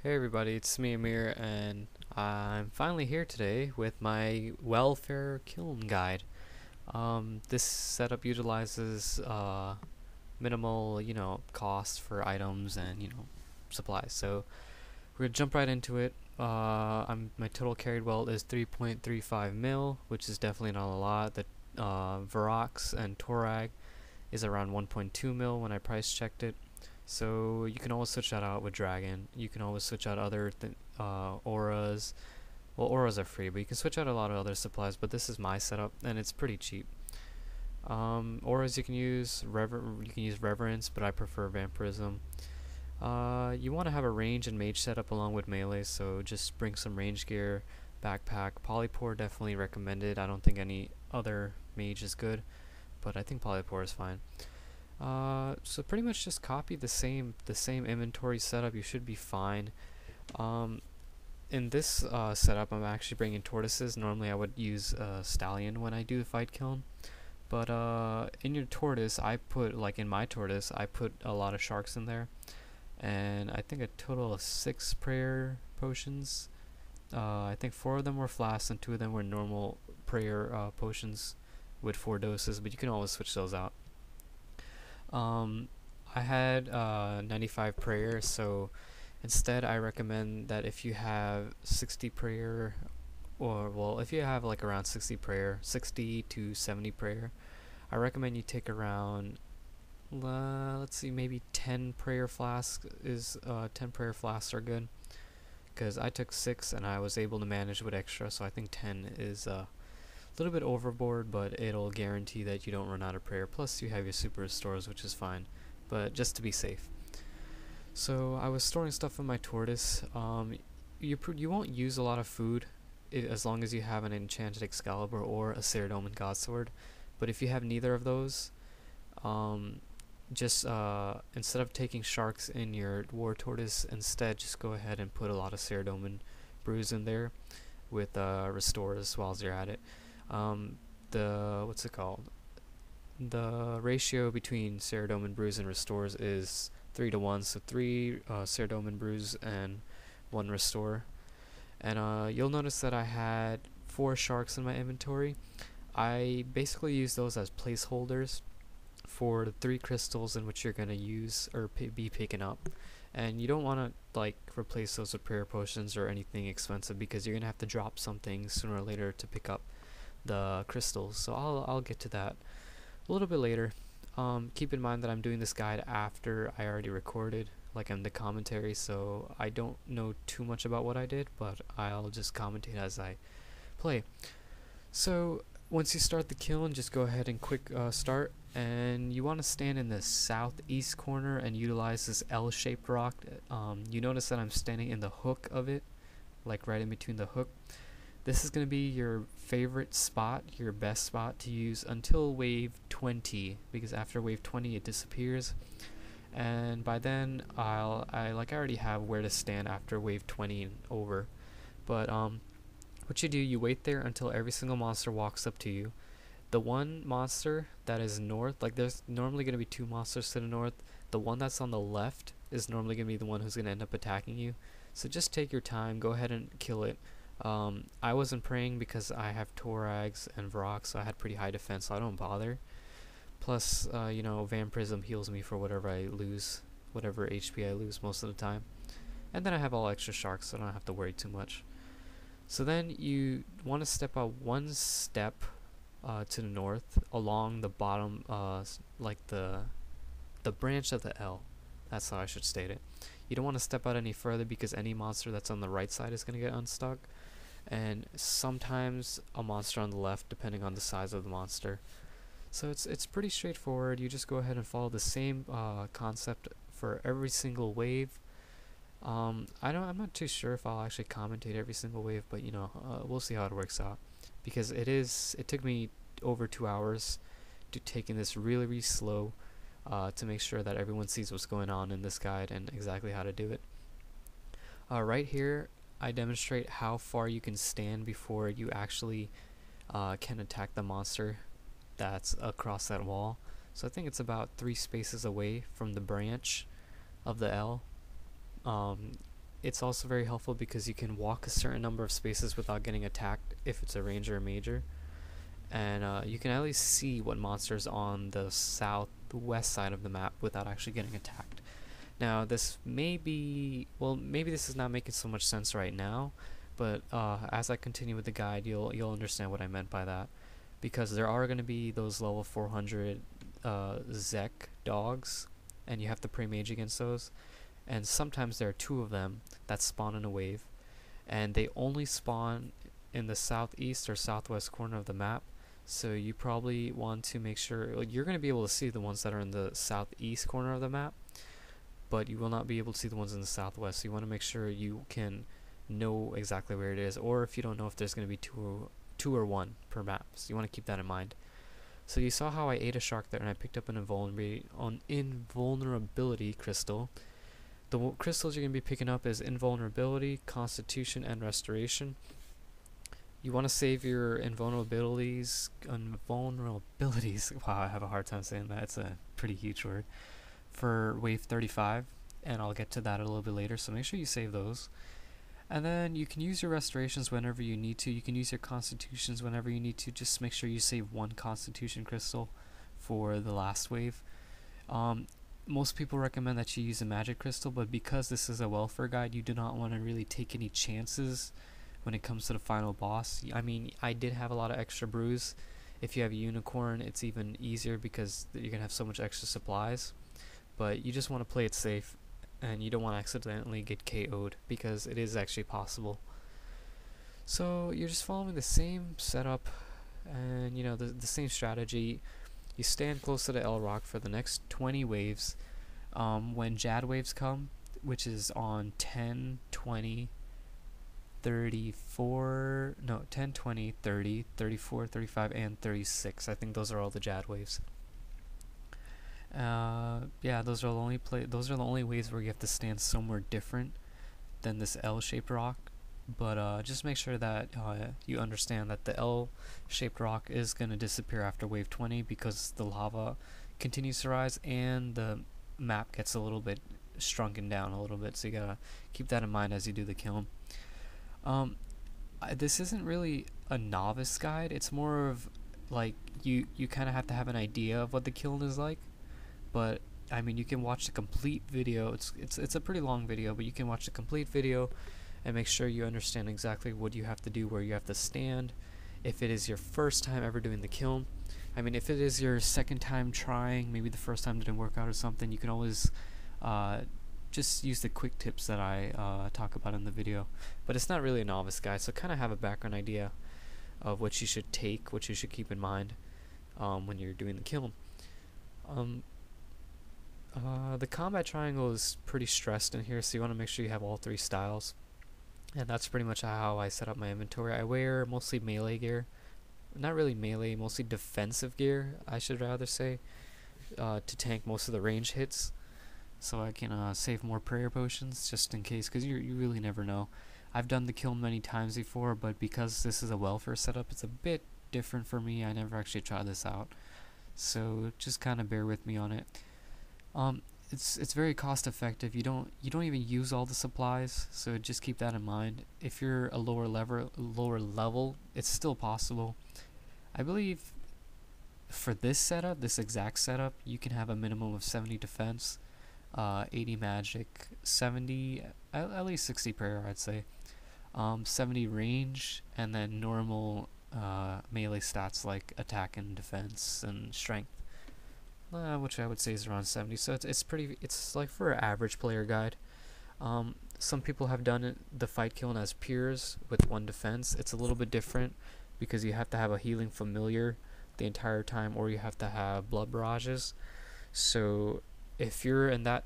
Hey everybody, it's me Amir, and I'm finally here today with my welfare kiln guide. This setup utilizes minimal, cost for items and supplies. So we're gonna jump right into it. My total carried weld is 3.35 mil, which is definitely not a lot. The Verac and Torag is around 1.2 mil when I price checked it. So you can always switch that out with Dragon. You can always switch out other auras. Well, auras are free, but you can switch out a lot of other supplies. But this is my setup, and it's pretty cheap. Auras you can use Reverence, but I prefer Vampirism. You want to have a range and mage setup along with melee, so just bring some range gear, backpack. Polypore definitely recommended. I don't think any other mage is good, but I think Polypore is fine. So pretty much just copy the same inventory setup. You should be fine. In this setup, I'm actually bringing tortoises. Normally, I would use stallion when I do the fight kiln, but in your tortoise, in my tortoise, I put a lot of sharks in there, and I think a total of 6 prayer potions. I think 4 of them were flasks and 2 of them were normal prayer potions with 4 doses, but you can always switch those out. Um, I had 95 prayer, so instead I recommend that if you have 60 prayer, or well, if you have like around 60 prayer, 60 to 70 prayer, I recommend you take around, let's see, maybe 10 prayer flasks 10 prayer flasks are good, because I took 6 and I was able to manage with extra, so I think 10 is a little bit overboard, but it'll guarantee that you don't run out of prayer. Plus, you have your super restores, which is fine, but just to be safe. So I was storing stuff in my tortoise. You won't use a lot of food as long as you have an enchanted Excalibur or a Ceradoman Godsword. But if you have neither of those, just instead of taking sharks in your war tortoise, instead just go ahead and put a lot of Ceradoman brews in there with restores while you're at it. The what's it called? The ratio between Ceradoman brews and restores is 3 to 1, so 3 Ceradoman brews and 1 restore. And you'll notice that I had 4 sharks in my inventory. I basically use those as placeholders for the 3 crystals in which you're gonna use or be picking up. And you don't want to like replace those with prayer potions or anything expensive, because you're gonna have to drop something sooner or later to pick up the crystals. So I'll get to that a little bit later. Keep in mind that I'm doing this guide after I already recorded, like in the commentary, so I don't know too much about what I did, but I'll just commentate as I play. So once you start the kiln, just go ahead and quick start, and you want to stand in the southeast corner and utilize this L-shaped rock. You notice that I'm standing in the hook of it, like right in between the hook. This is going to be your favorite spot, your best spot to use until wave 20, because after wave 20 it disappears, and by then I already have where to stand after wave 20 and over. But what you do, you wait there until every single monster walks up to you. The one monster that is north, like there's normally going to be 2 monsters to the north, the one that's on the left is normally going to be the one who's going to end up attacking you. So just take your time, go ahead and kill it. I wasn't praying because I have Torags and Verac, so I had pretty high defense, so I don't bother. Plus, Vampirism heals me for whatever I lose, whatever HP I lose most of the time. And then I have all extra sharks, so I don't have to worry too much. So then you want to step out 1 step to the north along the bottom, like the branch of the L. That's how I should state it. You don't want to step out any further, because any monster that's on the right side is going to get unstuck, and sometimes a monster on the left, depending on the size of the monster. So it's pretty straightforward. You just go ahead and follow the same concept for every single wave. I'm not too sure if I'll actually commentate every single wave, but we'll see how it works out, because it took me over 2 hours to taking this really, really slow, to make sure that everyone sees what's going on in this guide and exactly how to do it. Right here I demonstrate how far you can stand before you actually can attack the monster that's across that wall. So I think it's about 3 spaces away from the branch of the L. it's also very helpful because you can walk a certain number of spaces without getting attacked if it's a ranger or major, and you can at least see what monsters on the southwest side of the map without actually getting attacked. Now this may be, well, maybe this is not making so much sense right now, but as I continue with the guide, you'll understand what I meant by that, because there are going to be those level 400 Zek dogs, and you have to pray mage against those, and sometimes there are 2 of them that spawn in a wave, and they only spawn in the southeast or southwest corner of the map. So you probably want to make sure, like, you're going to be able to see the ones that are in the southeast corner of the map, but you will not be able to see the ones in the southwest. So you want to make sure you can know exactly where it is, or if you don't know if there's going to be two or one per map. So you want to keep that in mind. So you saw how I ate a shark there and I picked up an invulnerability crystal. The crystals you're going to be picking up is invulnerability, constitution, and restoration. You want to save your invulnerabilities. Wow, I have a hard time saying that. It's a pretty huge word. For wave 35, and I'll get to that a little bit later, so make sure you save those. And then you can use your restorations whenever you need to. You can use your constitutions whenever you need to. Just make sure you save 1 constitution crystal for the last wave. Most people recommend that you use a magic crystal, but because this is a welfare guide, you do not want to really take any chances when it comes to the final boss. I mean, I did have a lot of extra brews. If you have a unicorn, it's even easier because you're going to have so much extra supplies. But you just want to play it safe, and you don't want to accidentally get KO'd, because it is actually possible. So you're just following the same setup, and you know, the same strategy. You stand close to the L rock for the next 20 waves. When Jad waves come, which is on 10, 20, 34, no, 10, 20, 30, 34, 35, and 36. I think those are all the Jad waves. Yeah, those are the only ways where you have to stand somewhere different than this L-shaped rock. But just make sure that you understand that the L-shaped rock is going to disappear after wave 20 because the lava continues to rise and the map gets a little bit shrunken down a little bit. So you gotta keep that in mind as you do the kiln. This isn't really a novice guide. It's more of like you kind of have to have an idea of what the kiln is like. But I mean, you can watch the complete video. It's a pretty long video, but you can watch the complete video and make sure you understand exactly what you have to do, where you have to stand. If it is your first time ever doing the kiln, I mean, if it is your second time trying, maybe the first time didn't work out or something, you can always just use the quick tips that I talk about in the video. But it's not really a novice guide, so kind of have a background idea of what you should take, what you should keep in mind when you're doing the kiln. The combat triangle is pretty stressed in here, so you want to make sure you have all 3 styles. And that's pretty much how I set up my inventory. I wear mostly melee gear. Not really melee, mostly defensive gear, I should rather say, to tank most of the range hits. So I can save more prayer potions just in case, because you really never know. I've done the kiln many times before, but because this is a welfare setup, it's a bit different for me. I never actually tried this out. So just kind of bear with me on it. It's very cost effective. You don't even use all the supplies, so just keep that in mind. If you're a lower level, it's still possible. I believe for this setup, this exact setup, you can have a minimum of 70 defense, 80 magic, 70, at least 60 prayer, I'd say, 70 range, and then normal melee stats like attack and defense and strength. Which I would say is around 70, so it's like for an average player guide. Some people have done the Fight Kiln as peers with 1 defense. It's a little bit different because you have to have a healing familiar the entire time, or you have to have blood barrages. So if you're in that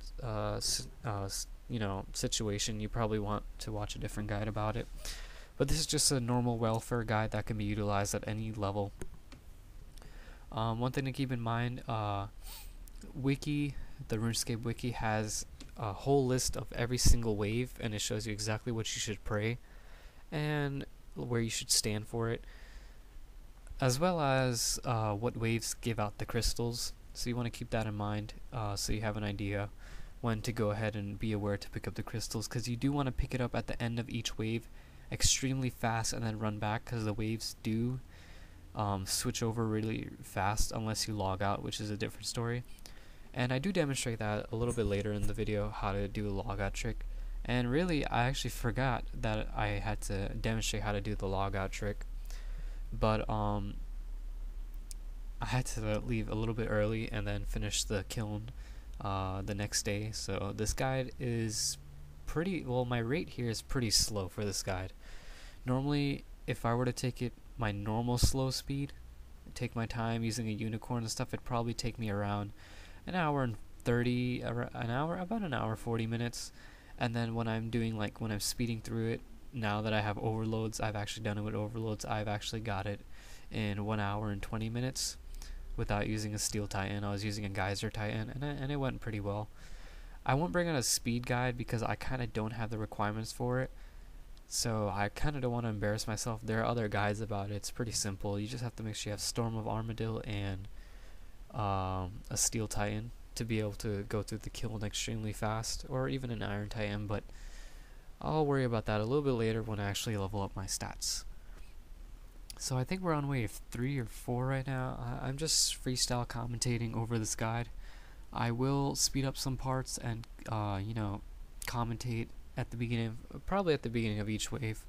situation, you probably want to watch a different guide about it. But this is just a normal welfare guide that can be utilized at any level. One thing to keep in mind, wiki, the RuneScape wiki has a whole list of every single wave, and it shows you exactly what you should pray and where you should stand for it, as well as what waves give out the crystals. So you want to keep that in mind, so you have an idea. when to go ahead and be aware to pick up the crystals, because you do want to pick it up at the end of each wave extremely fast and then run back, because the waves do switch over really fast unless you log out, which is a different story. And I do demonstrate that a little bit later in the video, how to do a logout trick. And really, I actually forgot that I had to demonstrate how to do the logout trick, but I had to leave a little bit early and then finish the kiln the next day. So this guide is pretty well, my rate here is pretty slow for this guide. Normally, if I were to take it my normal slow speed, take my time using a unicorn and stuff, it'd probably take me around an hour and 30, about an hour 40 minutes. And then when I'm doing, like, when I'm speeding through it, now that I have overloads, I've actually done it with overloads, I've actually got it in 1 hour and 20 minutes without using a steel titan. I was using a geyser titan, and it went pretty well. I won't bring out a speed guide because I kind of don't have the requirements for it, so I kind of don't want to embarrass myself. There are other guides about it. It's pretty simple. You just have to make sure you have Storm of Armadyl and a steel titan to be able to go through the kiln extremely fast, or even an iron titan, but I'll worry about that a little bit later when I actually level up my stats. So I think we're on wave 3 or 4 right now. I'm just freestyle commentating over this guide. I will speed up some parts and commentate at the beginning, probably at the beginning of each wave,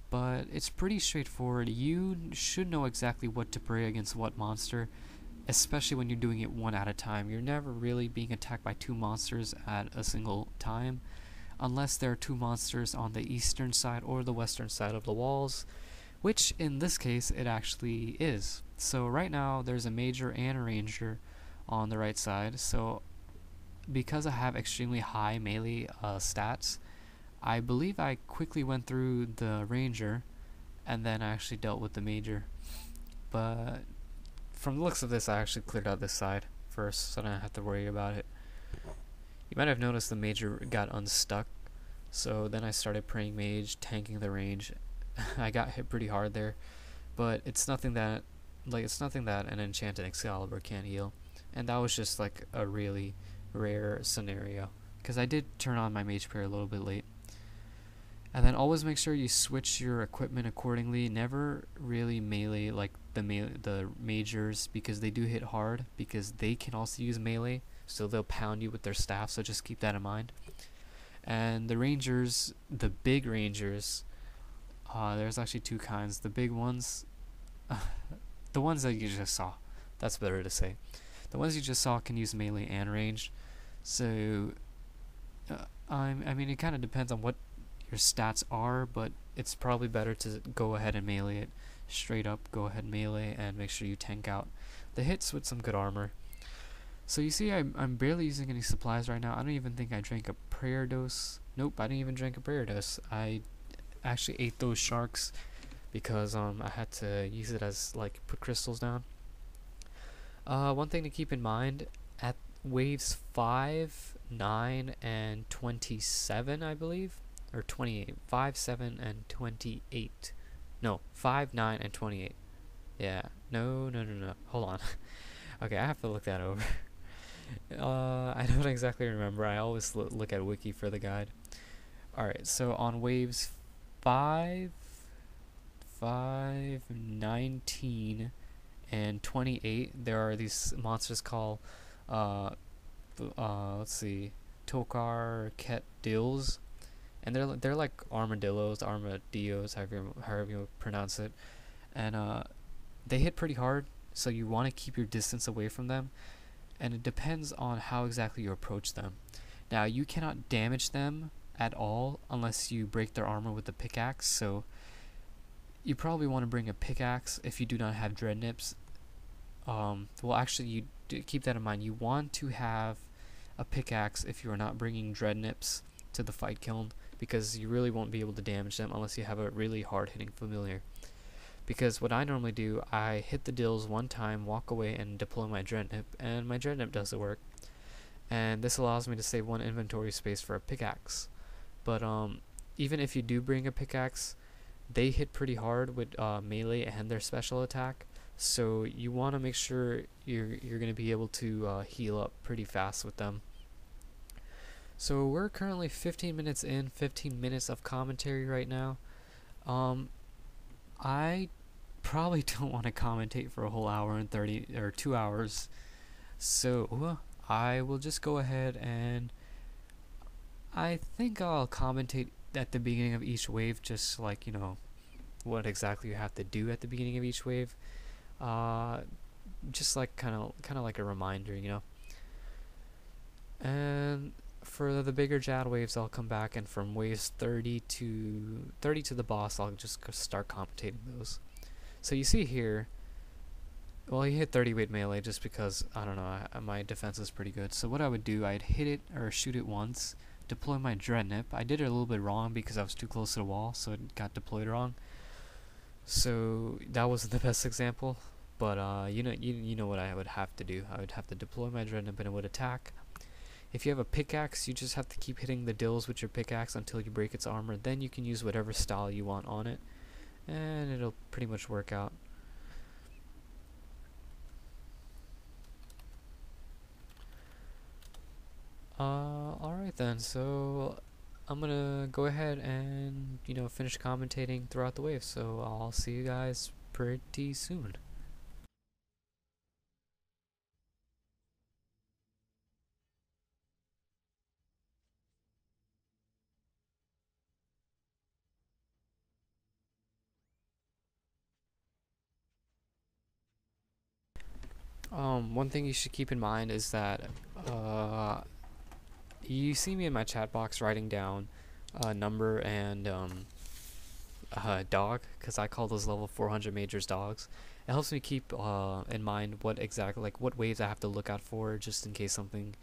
but it's pretty straightforward. You should know exactly what to pray against what monster, especially when you're doing it one at a time. You're never really being attacked by 2 monsters at a single time, unless there are 2 monsters on the eastern side or the western side of the walls, which in this case it actually is. So right now there's a major and a ranger on the right side, so because I have extremely high melee stats, I believe I quickly went through the ranger and then I actually dealt with the major. But from the looks of this, I actually cleared out this side first, so I don't have to worry about it. You might have noticed the major got unstuck, so then I started praying mage, tanking the range. I got hit pretty hard there, but it's nothing that an enchanted Excalibur can't heal, and that was just like a really rare scenario, because I did turn on my mage prayer a little bit late. And then always make sure you switch your equipment accordingly. Never really melee like the majors, because they do hit hard, because they can also use melee, so they'll pound you with their staff, so just keep that in mind. And the rangers, the big rangers, there's actually 2 kinds. The big ones, the ones that you just saw, that's better to say. The ones you just saw can use melee and range, so I mean, it kind of depends on what your stats are, but it's probably better to go ahead and melee it straight up. Go ahead and melee and make sure you tank out the hits with some good armor. So you see, I'm barely using any supplies right now. I don't even think I drank a prayer dose. Nope, I didn't even drink a prayer dose. I actually ate those sharks because I had to use it as, like, put crystals down. One thing to keep in mind, at waves 5, 9, and 27, I believe, or 28, 5, 7, and 28. No, 5, 9, and 28. Yeah, no, hold on. Okay, I have to look that over. I don't exactly remember. I always look at wiki for the guide. Alright, so on waves 5, 19, and 28, there are these monsters called let's see, Tokar Ket Dills, and they're like armadillos, however you pronounce it, and they hit pretty hard, so you want to keep your distance away from them, and it depends on how exactly you approach them. Now, you cannot damage them at all unless you break their armor with a pickaxe, so you probably want to bring a pickaxe if you do not have dread nips. Well, actually, you keep that in mind. You want to have a pickaxe if you are not bringing dread nips to the fight kiln, because you really won't be able to damage them unless you have a really hard hitting familiar. Because what I normally do, I hit the dills one time, walk away, and deploy my dread nip, and my dread nip does the work. And this allows me to save 1 inventory space for a pickaxe. But even if you do bring a pickaxe, they hit pretty hard with melee and their special attack, so you want to make sure you're going to be able to heal up pretty fast with them. So we're currently 15 minutes in, 15 minutes of commentary right now. I probably don't want to commentate for a whole hour and 30 or 2 hours. So I will just go ahead and I think I'll commentate at the beginning of each wave, just like, what exactly you have to do at the beginning of each wave. Uh, just like kind of like a reminder. And for the bigger JAD waves, I'll come back, and from waves 30 to the boss, I'll just start commentating those. So you see here, well, he hit 30 weight melee just because, I don't know, my defense is pretty good. So what I would do, I'd hit it or shoot it once, deploy my dread nip. I did it a little bit wrong because I was too close to the wall, so it got deployed wrong. So that wasn't the best example, but you know what I would have to do. I would have to deploy my dread nip and it would attack. If you have a pickaxe, you just have to keep hitting the dills with your pickaxe until you break its armor. Then you can use whatever style you want on it, and it'll pretty much work out. Alright then, so I'm gonna go ahead and, finish commentating throughout the wave, so I'll see you guys pretty soon. One thing you should keep in mind is that, you see me in my chat box writing down number and dog, because I call those level 400 majors dogs. It helps me keep in mind what waves I have to look out for, just in case something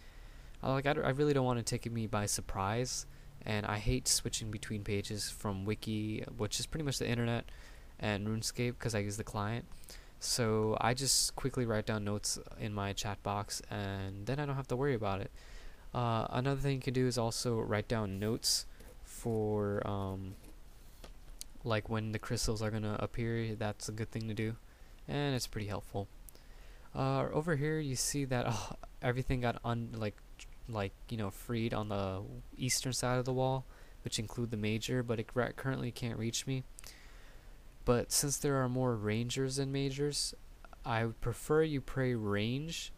I really don't want to take me by surprise. And I hate switching between pages from Wiki, which is pretty much the internet, and RuneScape because I use the client. So I just quickly write down notes in my chat box, and then I don't have to worry about it. Another thing you can do is also write down notes for like when the crystals are gonna appear. That's a good thing to do, and it's pretty helpful. Over here you see that everything got freed on the eastern side of the wall, which include the major, but it currently can't reach me. But since there are more rangers than majors, I would prefer you pray range.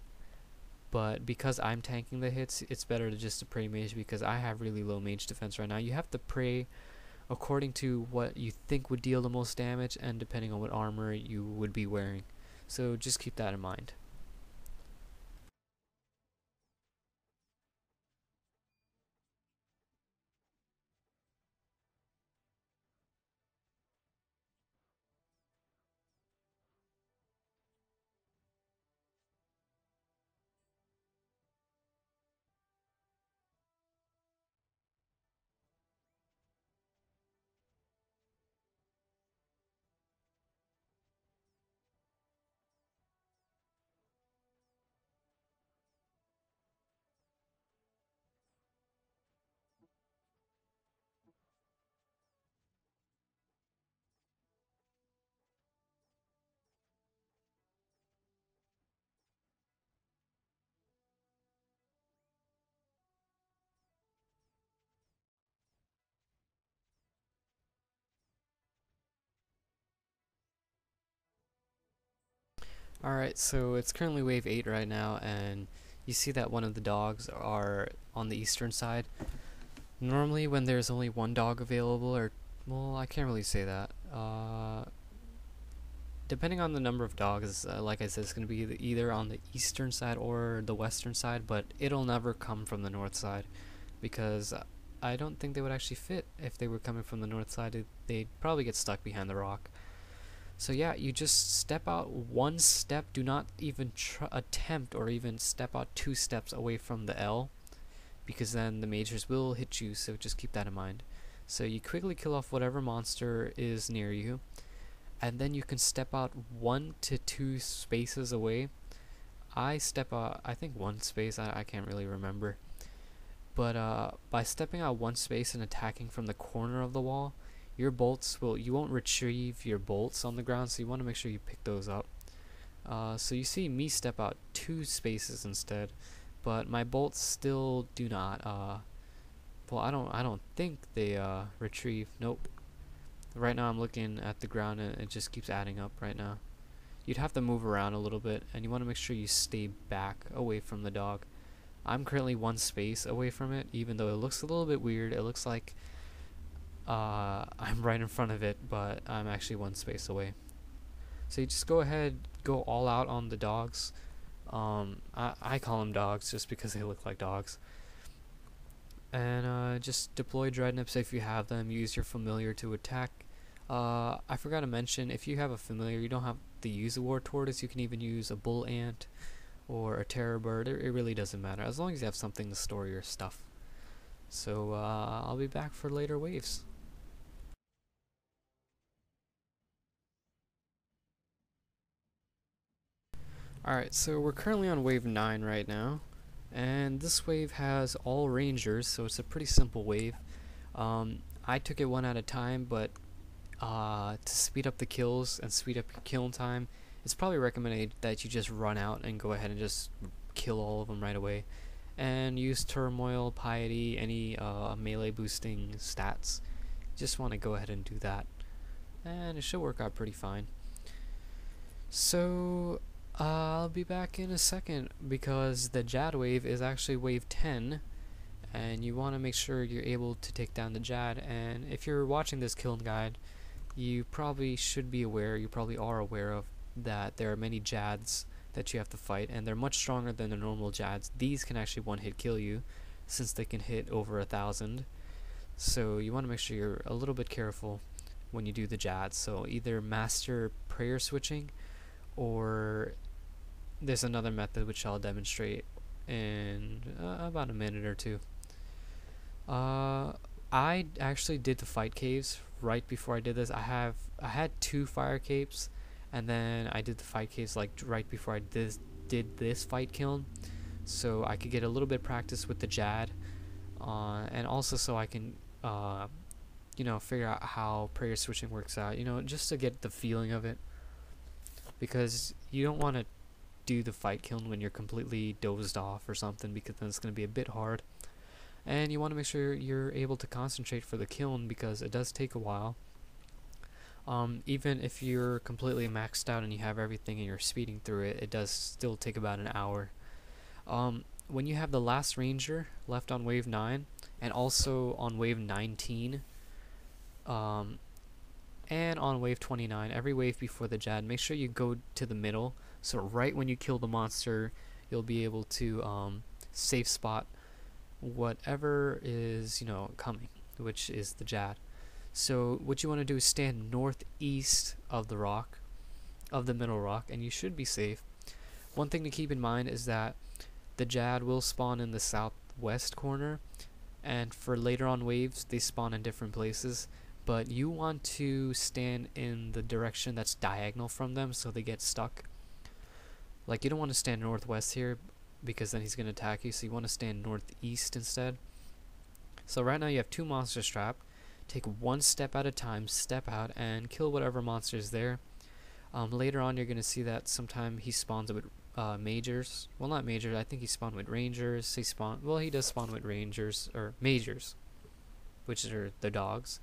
But because I'm tanking the hits, it's better to just pray mage, because I have really low mage defense right now. You have to pray according to what you think would deal the most damage, and depending on what armor you would be wearing. So just keep that in mind. Alright, so it's currently wave 8 right now, and you see that one of the dogs are on the eastern side. Normally when there's only one dog available, or, well, I can't really say that. Depending on the number of dogs, like I said, it's going to be either on the eastern side or the western side, but it'll never come from the north side, because I don't think they would actually fit. If they were coming from the north side, they'd probably get stuck behind the rock. So yeah, you just step out one step. Do not even attempt or even step out 2 steps away from the L, because then the majors will hit you, so just keep that in mind. So you quickly kill off whatever monster is near you, and then you can step out 1 to 2 spaces away. I step out, I think 1 space, I can't really remember. But by stepping out 1 space and attacking from the corner of the wall, your bolts you won't retrieve your bolts on the ground, so you want to make sure you pick those up. So you see me step out 2 spaces instead, but my bolts still do not well, I don't think they retrieve. Nope. Right now I'm looking at the ground and it just keeps adding up right now. You'd have to move around a little bit, and you want to make sure you stay back away from the dog. I'm currently one space away from it, even though it looks a little bit weird. It looks like I'm right in front of it, but I'm actually one space away. So you just go ahead, go all out on the dogs. I call them dogs just because they look like dogs. And just deploy dreadnips if you have them. Use your familiar to attack. I forgot to mention, if you have a familiar, you don't have to use a war tortoise. You can even use a bull ant or a terror bird. It really doesn't matter as long as you have something to store your stuff. So I'll be back for later waves. Alright, so we're currently on wave 9 right now, and this wave has all rangers, so it's a pretty simple wave. I took it one at a time, but to speed up the kills and speed up your kiln time, it's probably recommended that you just run out and go ahead and just kill all of them right away. And use turmoil, piety, any melee boosting stats. You just want to go ahead and do that, and it should work out pretty fine. So I'll be back in a second because the Jad wave is actually wave 10, and you want to make sure you're able to take down the Jad. And if you're watching this kiln guide, you probably should be aware, you probably are aware of that there are many Jads that you have to fight, and they're much stronger than the normal Jads. These can actually one hit kill you since they can hit over 1,000. So you want to make sure you're a little bit careful when you do the Jads. So either master prayer switching, or there's another method which I'll demonstrate in about a minute or two. I actually did the fight caves right before I did this. I had 2 fire capes, and then I did the fight caves like right before I did this fight kiln, so I could get a little bit of practice with the Jad, and also so I can figure out how prayer switching works out, just to get the feeling of it, because you don't want to do the fight kiln when you're completely dozed off or something, because then it's going to be a bit hard. And you want to make sure you're able to concentrate for the kiln, because it does take a while. Even if you're completely maxed out and you have everything and you're speeding through it, it does still take about an hour. When you have the last ranger left on wave 9, and also on wave 19, and on wave 29, every wave before the Jad, make sure you go to the middle, so right when you kill the monster, you'll be able to safe spot whatever is coming, which is the Jad. So what you want to do is stand northeast of the rock, of the middle rock, and you should be safe. One thing to keep in mind is that the Jad will spawn in the southwest corner, and for later on waves they spawn in different places, but you want to stand in the direction that's diagonal from them so they get stuck. Like, you don't want to stand northwest here because then he's going to attack you, so you want to stand northeast instead. So right now you have 2 monsters trapped. Take 1 step at a time, step out, and kill whatever monster is there. Later on you're going to see that sometime he spawns with majors. Well, not majors, I think he spawned with rangers. He does spawn with rangers, or majors, which are the dogs.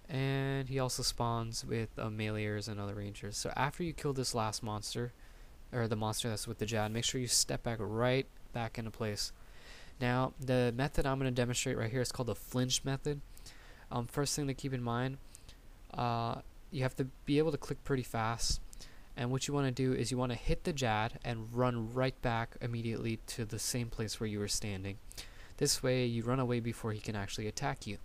And he also spawns with meleeers and other rangers. So after you kill this last monster, or the monster that's with the Jad, make sure you step right back into place. Now, the method I'm going to demonstrate right here is called the flinch method. First thing to keep in mind, you have to be able to click pretty fast, and what you want to do is you want to hit the Jad and run right back immediately to the same place where you were standing. This way you run away before he can actually attack you.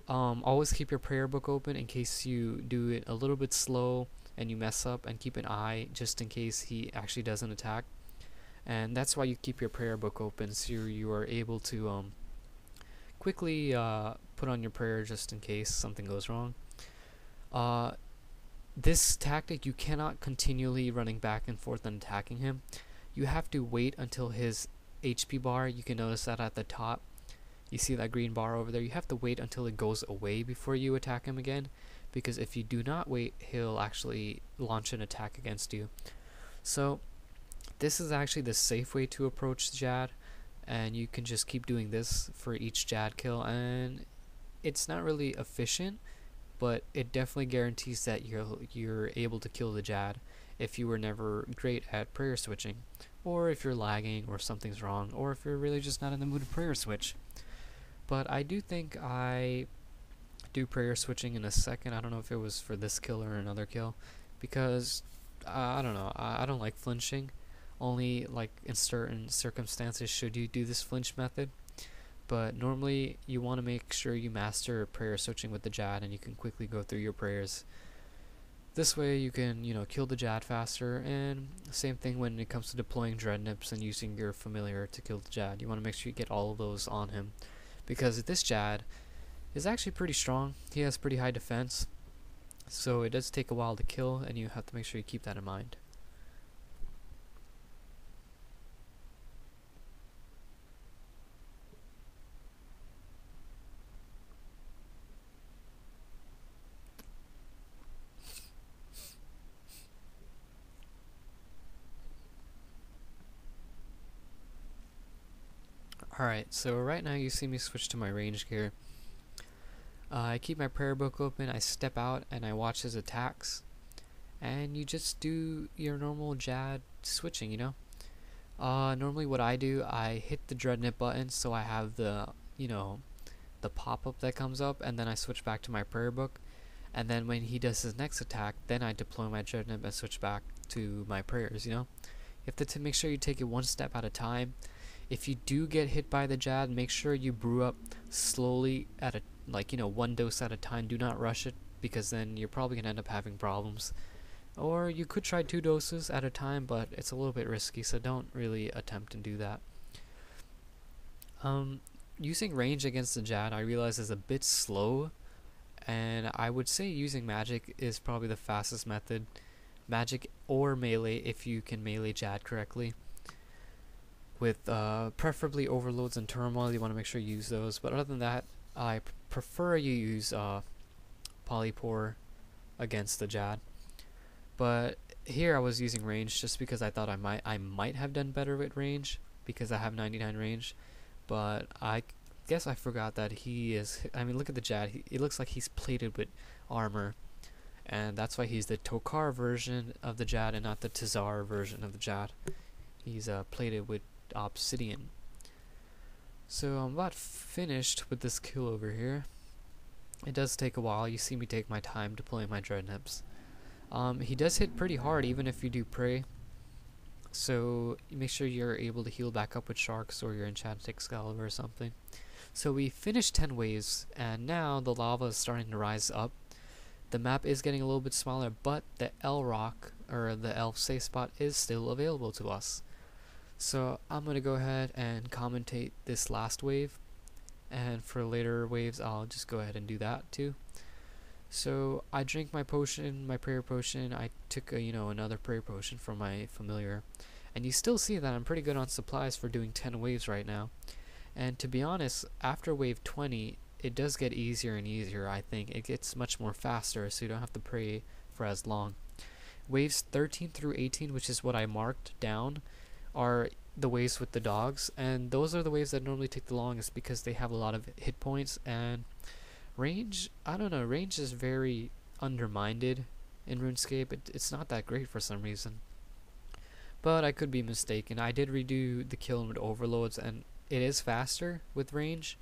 Always keep your prayer book open in case you do it a little bit slow and you mess up, and keep an eye just in case he actually doesn't attack. And that's why you keep your prayer book open, so you are able to quickly put on your prayer just in case something goes wrong. This tactic, you cannot continually running back and forth and attacking him. You have to wait until his HP bar, you can notice that at the top, you see that green bar over there, you have to wait until it goes away before you attack him again, because if you do not wait, he'll actually launch an attack against you. So this is actually the safe way to approach Jad, and you can just keep doing this for each Jad kill, and it's not really efficient, but it definitely guarantees that you're able to kill the Jad if you were never great at prayer switching, or if you're lagging or something's wrong, or if you're really just not in the mood to prayer switch. But I do think I do prayer switching in a second. I don't know if it was for this kill or another kill, because I don't know. I don't like flinching. Only like in certain circumstances should you do this flinch method. But normally you want to make sure you master prayer switching with the Jad, and you can quickly go through your prayers. This way you can, kill the Jad faster, and same thing when it comes to deploying dread nips and using your familiar to kill the Jad. You want to make sure you get all of those on him, because this Jad is actually pretty strong. He has pretty high defense, so it does take a while to kill, and you have to make sure you keep that in mind. Alright, so right now you see me switch to my range gear. I keep my prayer book open, I step out, and I watch his attacks. And you just do your normal Jad switching. Normally what I do, I hit the Dreadnought button so I have the pop-up that comes up, and then I switch back to my prayer book. And then when he does his next attack, then I deploy my Dreadnought and switch back to my prayers. You have to make sure you take it one step at a time. If you do get hit by the Jad, make sure you brew up slowly at one dose at a time. Do not rush it, because then you're probably going to end up having problems. Or you could try 2 doses at a time, but it's a little bit risky, so don't really attempt to do that. Using range against the Jad, I realize, is a bit slow, and I would say using magic is probably the fastest method. Magic or melee, if you can melee Jad correctly. With preferably overloads and turmoil, you want to make sure you use those. But other than that, I prefer you use polypore against the Jad. But here I was using range just because I thought I might have done better with range, because I have 99 range. But I guess I forgot that he is. I mean, look at the Jad. It looks like he's plated with armor, and that's why he's the Tokar version of the Jad and not the Tazar version of the Jad. He's plated with obsidian. So I'm about finished with this kill over here. It does take a while. You see me take my time deploying my Dreadnips. He does hit pretty hard even if you do pray. So make sure you're able to heal back up with sharks or your enchanted Excalibur or something. So we finished 10 waves, and now the lava is starting to rise up. The map is getting a little bit smaller, but the L rock, or the elf safe spot, is still available to us. So I'm going to go ahead and commentate this last wave, and for later waves I'll just go ahead and do that too. So I drank my potion, my prayer potion. I took another prayer potion from my familiar, and you still see that I'm pretty good on supplies for doing 10 waves right now. And to be honest, after wave 20 it does get easier and easier. I think it gets much more faster, so you don't have to pray for as long. Waves 13 through 18, which is what I marked down, are the waves with the dogs, and those are the waves that normally take the longest because they have a lot of hit points. And range, I don't know, range is very undermined in RuneScape. It's not that great for some reason, but I could be mistaken. I did redo the kiln with overloads, and it is faster with range,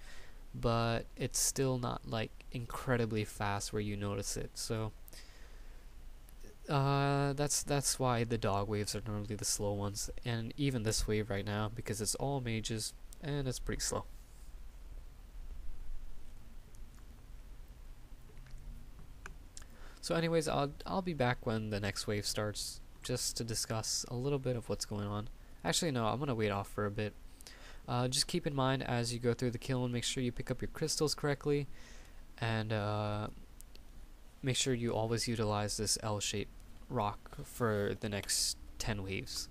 but it's still not like incredibly fast where you notice it. So that's why the dog waves are normally the slow ones, and even this wave right now, because it's all mages and it's pretty slow. So anyways, I'll be back when the next wave starts, just to discuss a little bit of what's going on. Actually no, I'm gonna wait off for a bit. Just keep in mind as you go through the kiln, make sure you pick up your crystals correctly, and make sure you always utilize this L-shaped rock for the next 10 waves.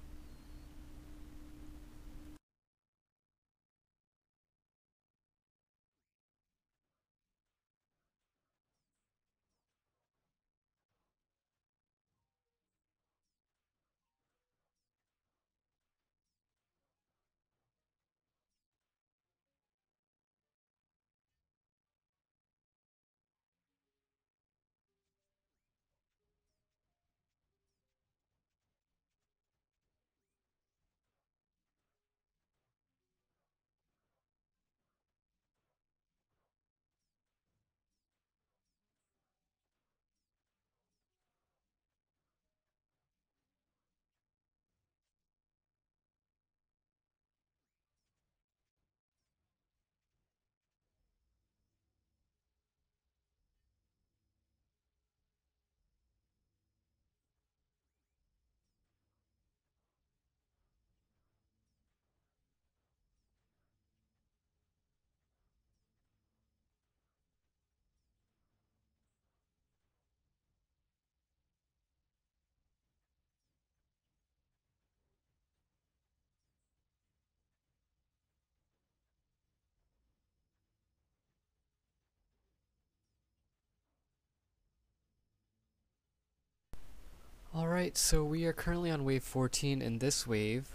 Alright, so we are currently on wave 14, and this wave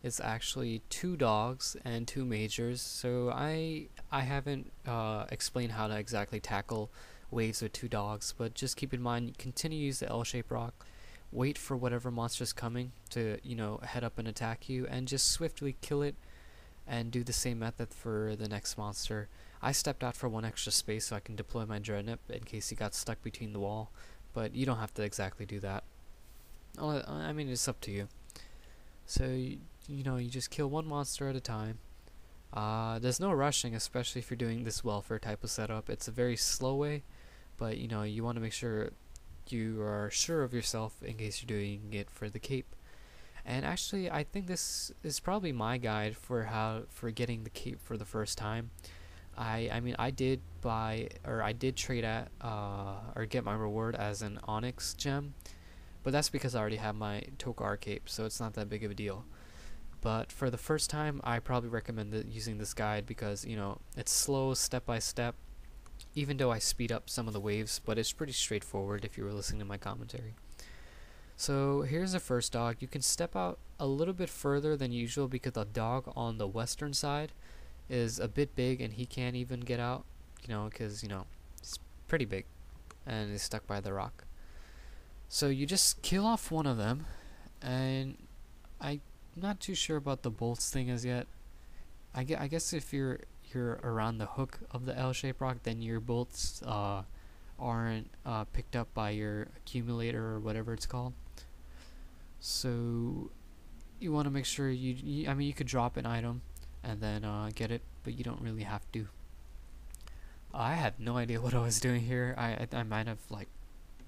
is actually 2 dogs and 2 majors. So I haven't explained how to exactly tackle waves with 2 dogs, but just keep in mind, continue to use the L-shaped rock, wait for whatever monster's coming to, head up and attack you, and just swiftly kill it, and do the same method for the next monster. I stepped out for 1 extra space so I can deploy my dreadnought in case he got stuck between the wall, but you don't have to exactly do that. I mean, it's up to you. So, you just kill 1 monster at a time. There's no rushing, especially if you're doing this welfare type of setup. It's a very slow way, but you want to make sure you are sure of yourself in case you're doing it for the cape. And actually, I think this is probably my guide for getting the cape for the first time. I mean, I did trade at or get my reward as an onyx gem, but that's because I already have my Tokar cape, so it's not that big of a deal. But for the first time, I probably recommend using this guide because, it's slow, step by step, even though I speed up some of the waves, but it's pretty straightforward if you were listening to my commentary. So here's the first dog. You can step out a little bit further than usual because the dog on the western side is a bit big and he can't even get out, because, it's pretty big and is stuck by the rock. So you just kill off one of them, and I'm not too sure about the bolts thing as yet. I guess if you're around the hook of the L-shaped rock, then your bolts aren't picked up by your accumulator or whatever it's called. So you want to make sure I mean, you could drop an item and then get it, but you don't really have to. I had no idea what I was doing here. I might have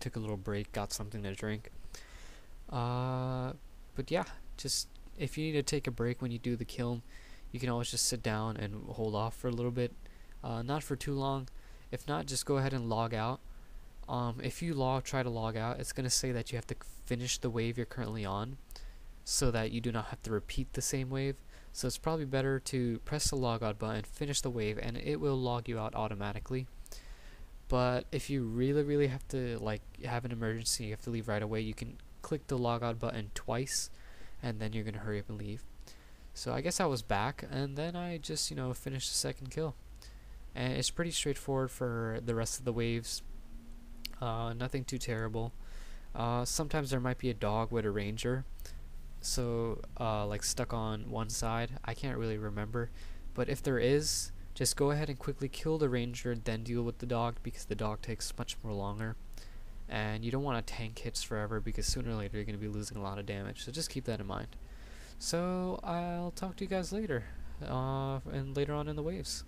took a little break, got something to drink. But yeah, just if you need to take a break when you do the kiln, you can always just sit down and hold off for a little bit. Not for too long. If not, just go ahead and log out. If you try to log out, it's going to say that you have to finish the wave you're currently on so that you do not have to repeat the same wave. So it's probably better to press the log out button, finish the wave, and it will log you out automatically. But if you really have to have an emergency, you have to leave right away, you can click the log out button twice, and then you're going to hurry up and leave. So I guess I was back, and then I just finished the second kill. And it's pretty straightforward for the rest of the waves. Nothing too terrible. Sometimes there might be a dog with a ranger, so stuck on one side. I can't really remember, but if there is, just go ahead and quickly kill the ranger, then deal with the dog, because the dog takes much more longer, and you don't want to tank hits forever because sooner or later you're going to be losing a lot of damage. So just keep that in mind. So I'll talk to you guys later, and later on in the waves.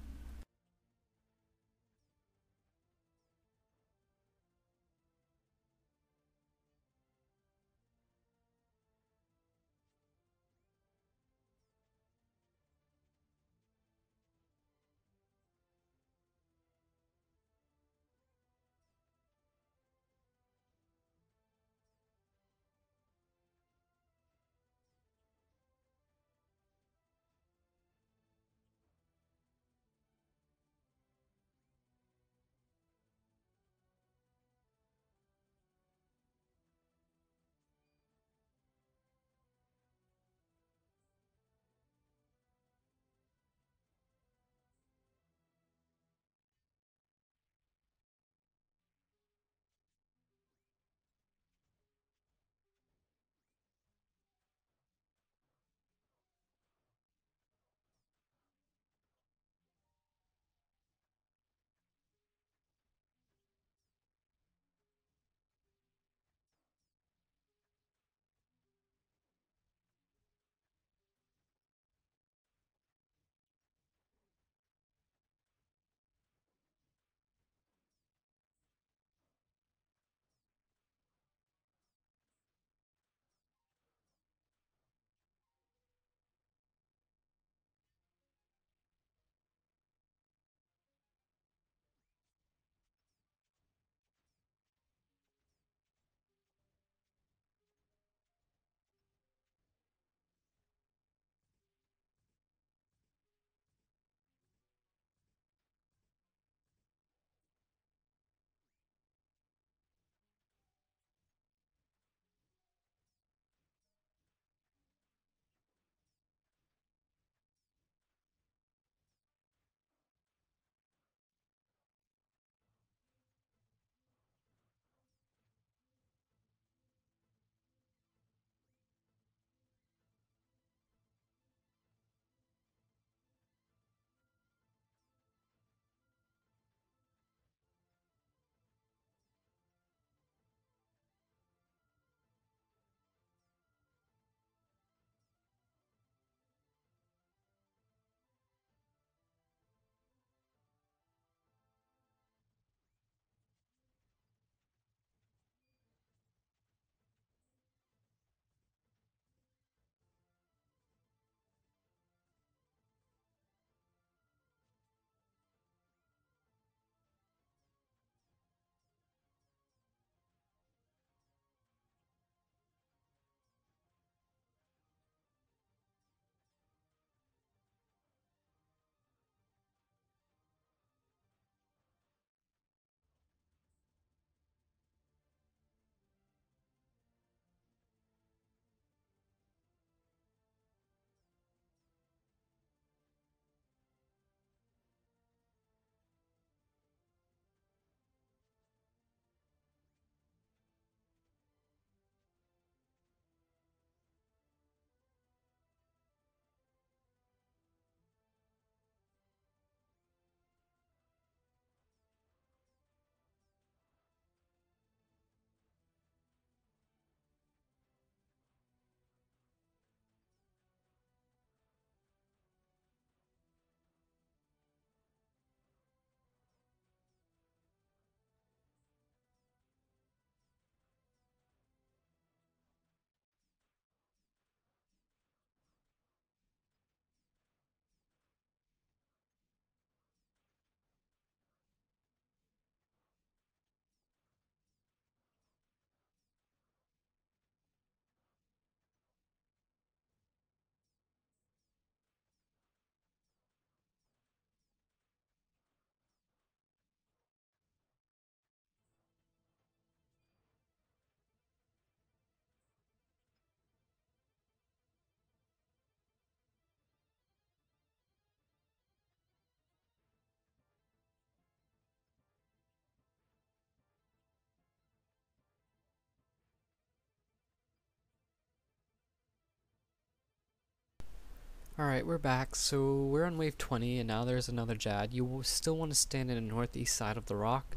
Alright, we're back. So we're on wave 20, and now there's another Jad. You still want to stand in the northeast side of the rock.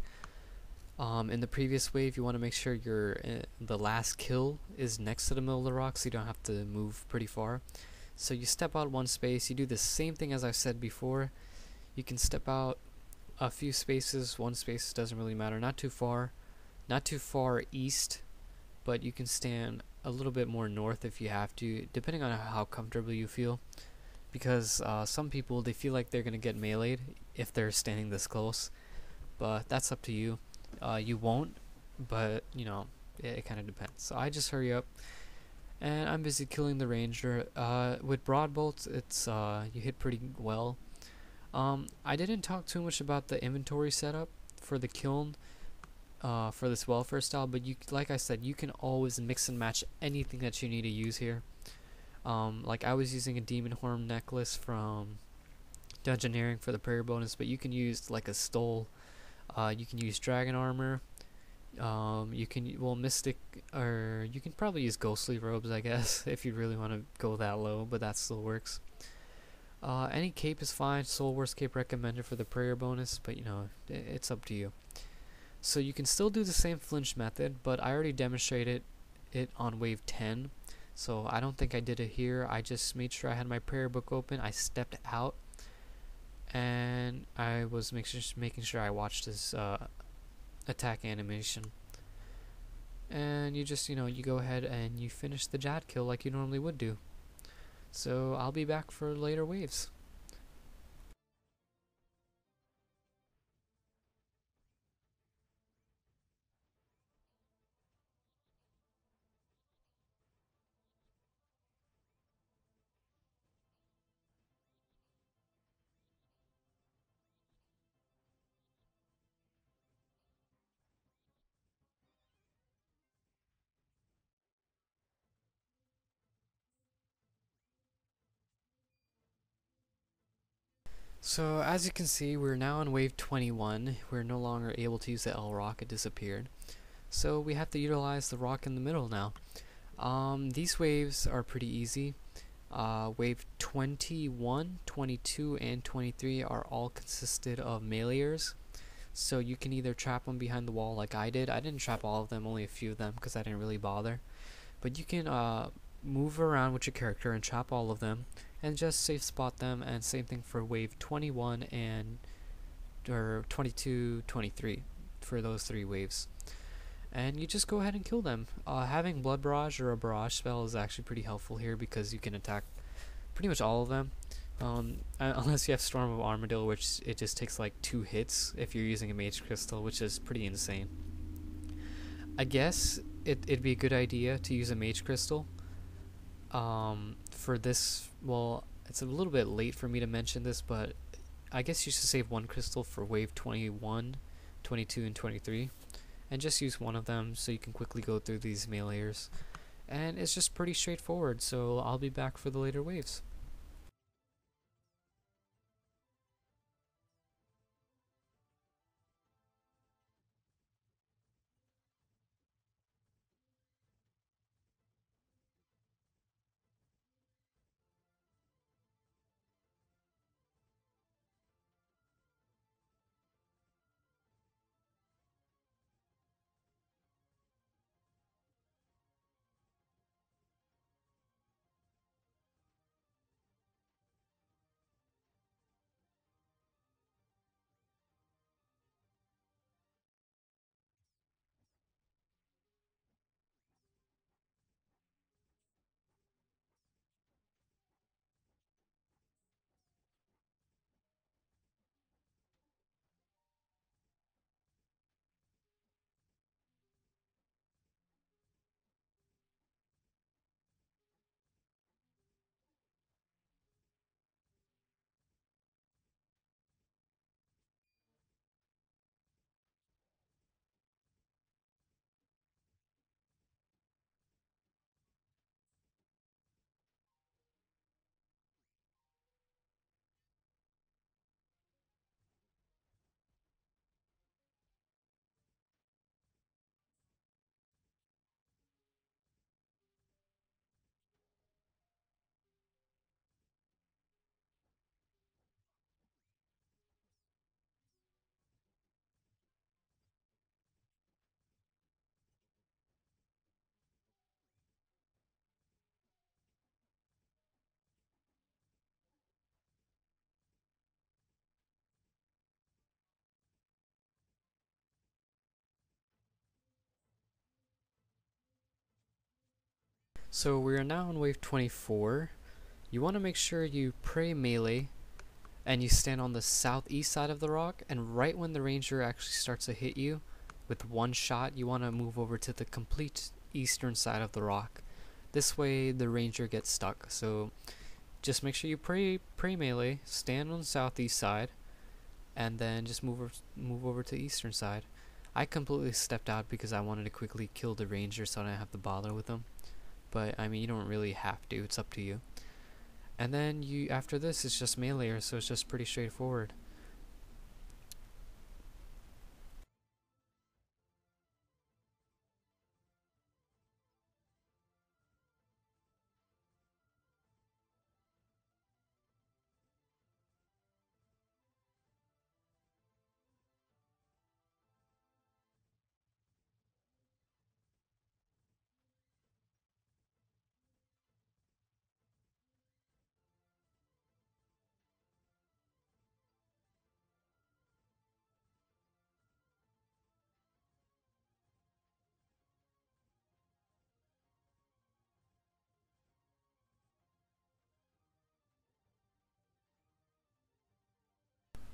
In the previous wave, you want to make sure the last kill is next to the middle of the rock, so you don't have to move pretty far. So you step out one space. You do the same thing as I said before. You can step out a few spaces. One space doesn't really matter. Not too far east, but you can stand a little bit more north if you have to, depending on how comfortable you feel. Because some people, they feel like they're gonna get meleeed if they're standing this close, but that's up to you. You won't, but you know, it kind of depends. So I just hurry up, and I'm busy killing the ranger. With broad bolts, it's you hit pretty well. I didn't talk too much about the inventory setup for the kiln, for this welfare style, but like I said, you can always mix and match anything that you need to use here. Like I was using a demon horn necklace from Dungeoneering for the prayer bonus, but you can use like a stole. You can use dragon armor. You can mystic, or you can probably use ghostly robes, I guess, if you really want to go that low, but that still works. Any cape is fine. Soul Wars cape recommended for the prayer bonus, but you know, it's up to you. So you can still do the same flinch method, but I already demonstrated it on wave 10. So I don't think I did it here. I just made sure I had my prayer book open. I stepped out, and I was making sure I watched this attack animation. And you just, you go ahead and you finish the Jad kill like you normally would do. So I'll be back for later waves. So as you can see, we're now on wave 21. We're no longer able to use the L rock, it disappeared. So we have to utilize the rock in the middle now. These waves are pretty easy. Wave 21, 22, and 23 are all consisted of meleeers. So you can either trap them behind the wall like I did. I didn't trap all of them, only a few of them because I didn't really bother. But you can move around with your character and trap all of them and just safe spot them, and same thing for wave 21 and or 22, 23 for those three waves. And you just go ahead and kill them. Having Blood Barrage or a Barrage spell is actually pretty helpful here because you can attack pretty much all of them. Unless you have Storm of Armadyl, which it just takes like 2 hits if you're using a Mage Crystal, which is pretty insane. I guess it'd be a good idea to use a Mage Crystal. For this, well, it's a little bit late for me to mention this, but I guess you should save 1 crystal for wave 21, 22, and 23. And just use one of them so you can quickly go through these meleeers. And it's just pretty straightforward, so I'll be back for the later waves. So we are now on wave 24. You want to make sure you pray melee and you stand on the southeast side of the rock, and right when the ranger actually starts to hit you with one shot, you want to move over to the complete eastern side of the rock. This way the ranger gets stuck. So just make sure you pray melee, stand on the southeast side, and then just move over to the eastern side. I completely stepped out because I wanted to quickly kill the ranger so I didn't have to bother with him. But I mean, you don't really have to, it's up to you. And then after this it's just melee, so it's just pretty straightforward.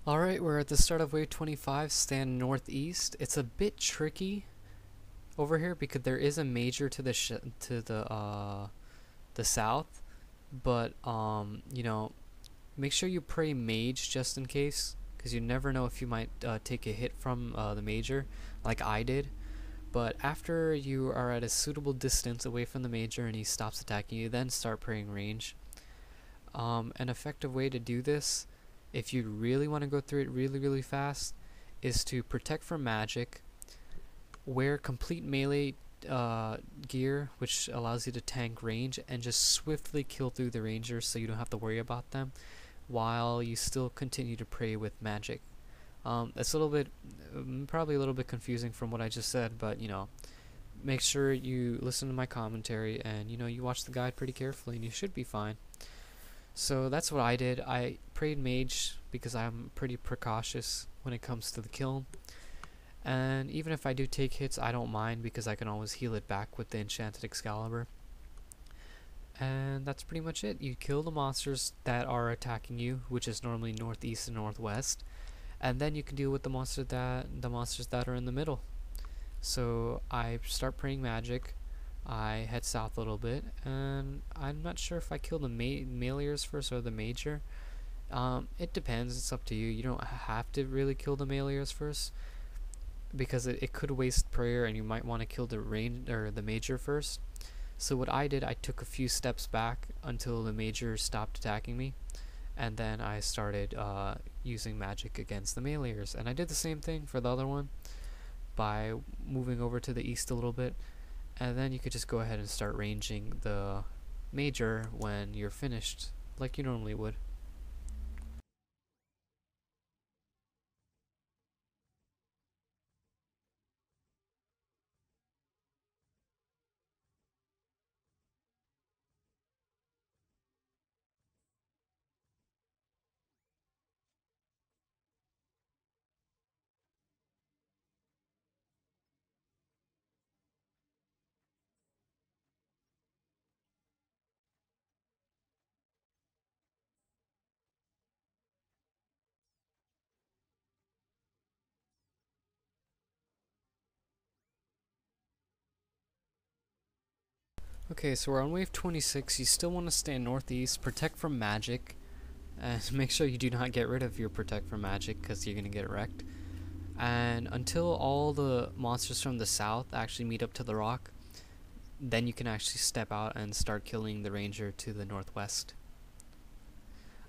Alright, we're at the start of wave 25, stand northeast. It's a bit tricky over here because there is a major to the south, but you know, make sure you pray mage just in case, because you never know if you might take a hit from the major like I did. But after you are at a suitable distance away from the major and he stops attacking you, then start praying range. An effective way to do this, if you really want to go through it really fast, is to protect from magic, wear complete melee gear, which allows you to tank range, and just swiftly kill through the rangers so you don't have to worry about them, while you still continue to pray with magic. It's a little bit, probably a little bit confusing from what I just said, but you know, make sure you listen to my commentary and you know, you watch the guide pretty carefully and you should be fine. So that's what I did. I prayed mage because I'm pretty precautious when it comes to the kiln. And even if I do take hits, I don't mind because I can always heal it back with the enchanted Excalibur. And that's pretty much it. You kill the monsters that are attacking you, which is normally northeast and northwest, and then you can deal with the monsters that are in the middle. So I start praying magic. I head south a little bit, and I'm not sure if I kill the meleers first or the major. It depends. It's up to you. You don't have to really kill the meleers first, because it could waste prayer, and you might want to kill the the major first. So what I did, I took a few steps back until the major stopped attacking me, and then I started using magic against the meleers. And I did the same thing for the other one by moving over to the east a little bit. And then you could just go ahead and start ranging the major when you're finished, like you normally would. Okay, so we're on wave 26. You still want to stand northeast, protect from magic, and make sure you do not get rid of your protect from magic because you're going to get wrecked. And until all the monsters from the south actually meet up to the rock, then you can actually step out and start killing the ranger to the northwest.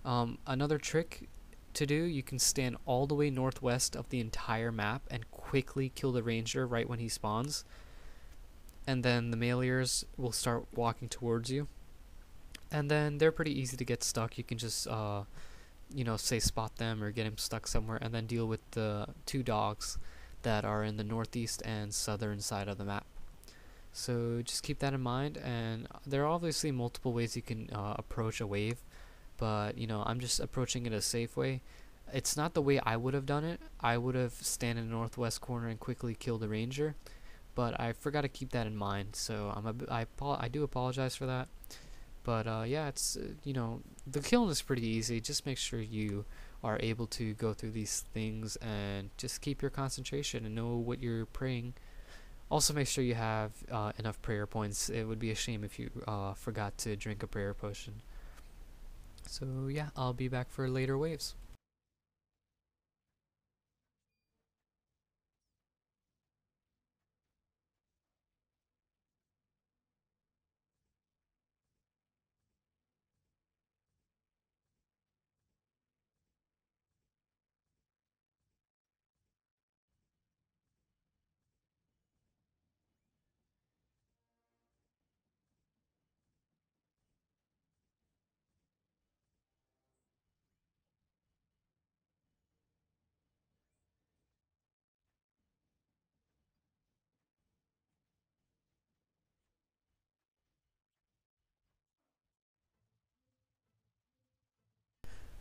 Another trick to do, you can stand all the way northwest of the entire map and quickly kill the ranger right when he spawns, and then the meleers will start walking towards you, and then they're pretty easy to get stuck. You can just you know, say spot them or get him stuck somewhere, and then deal with the two dogs that are in the northeast and southern side of the map. So just keep that in mind, and there are obviously multiple ways you can approach a wave, but you know, I'm just approaching it a safe way. It's not the way I would have done it. I would have stand in the northwest corner and quickly kill the ranger, but I forgot to keep that in mind, so I do apologize for that. But yeah, it's you know, the kiln is pretty easy. Just make sure you are able to go through these things and just keep your concentration and know what you're praying. Also, make sure you have enough prayer points. It would be a shame if you forgot to drink a prayer potion. So yeah, I'll be back for later waves.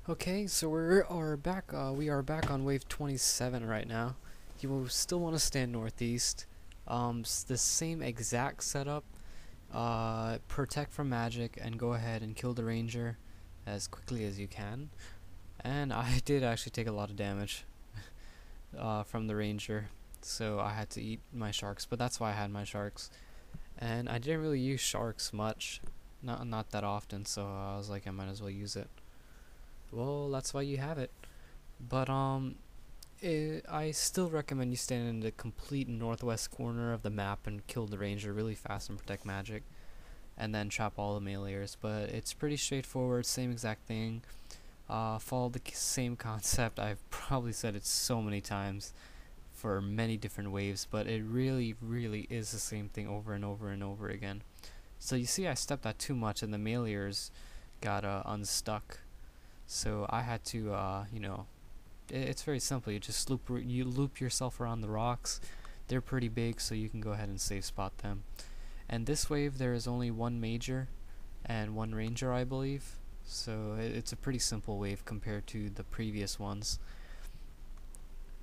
Okay, so we are back on wave 27 right now. You will still want to stand northeast. The same exact setup. Protect from magic and go ahead and kill the ranger as quickly as you can. And I did actually take a lot of damage from the ranger, so I had to eat my sharks, but that's why I had my sharks. And I didn't really use sharks much, not that often, so I was like, I might as well use it. Well, that's why you have it. But I still recommend you stand in the complete northwest corner of the map and kill the ranger really fast and protect magic, and then trap all the meleeers. But it's pretty straightforward, same exact thing. Follow the same concept. I've probably said it so many times for many different waves, but it really, really is the same thing over and over and over again. So you see I stepped out too much and the meleeers got unstuck. So I had to, you know, it's very simple. You just loop yourself around the rocks. They're pretty big, so you can go ahead and safe spot them. And this wave, there is only one major and one ranger, I believe. So it's a pretty simple wave compared to the previous ones.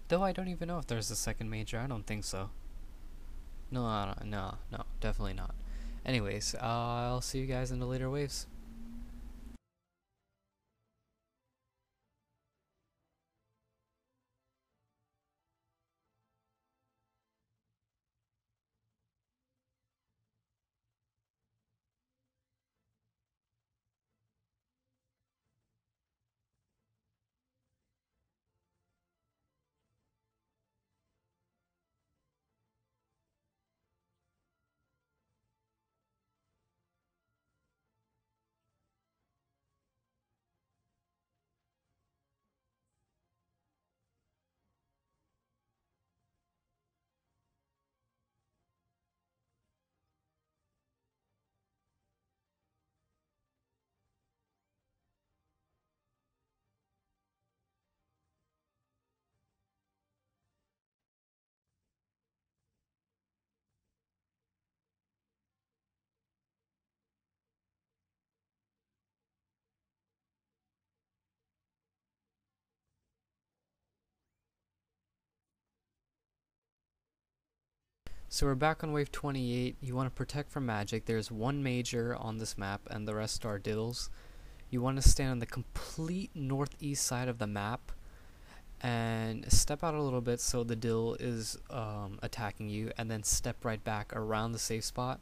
Though I don't even know if there's a second major. I don't think so. No, definitely not. Anyways, I'll see you guys in the later waves. So we're back on wave 28. You want to protect from magic. There's one major on this map and the rest are diddles. You want to stand on the complete northeast side of the map and step out a little bit so the dill is attacking you, and then step right back around the safe spot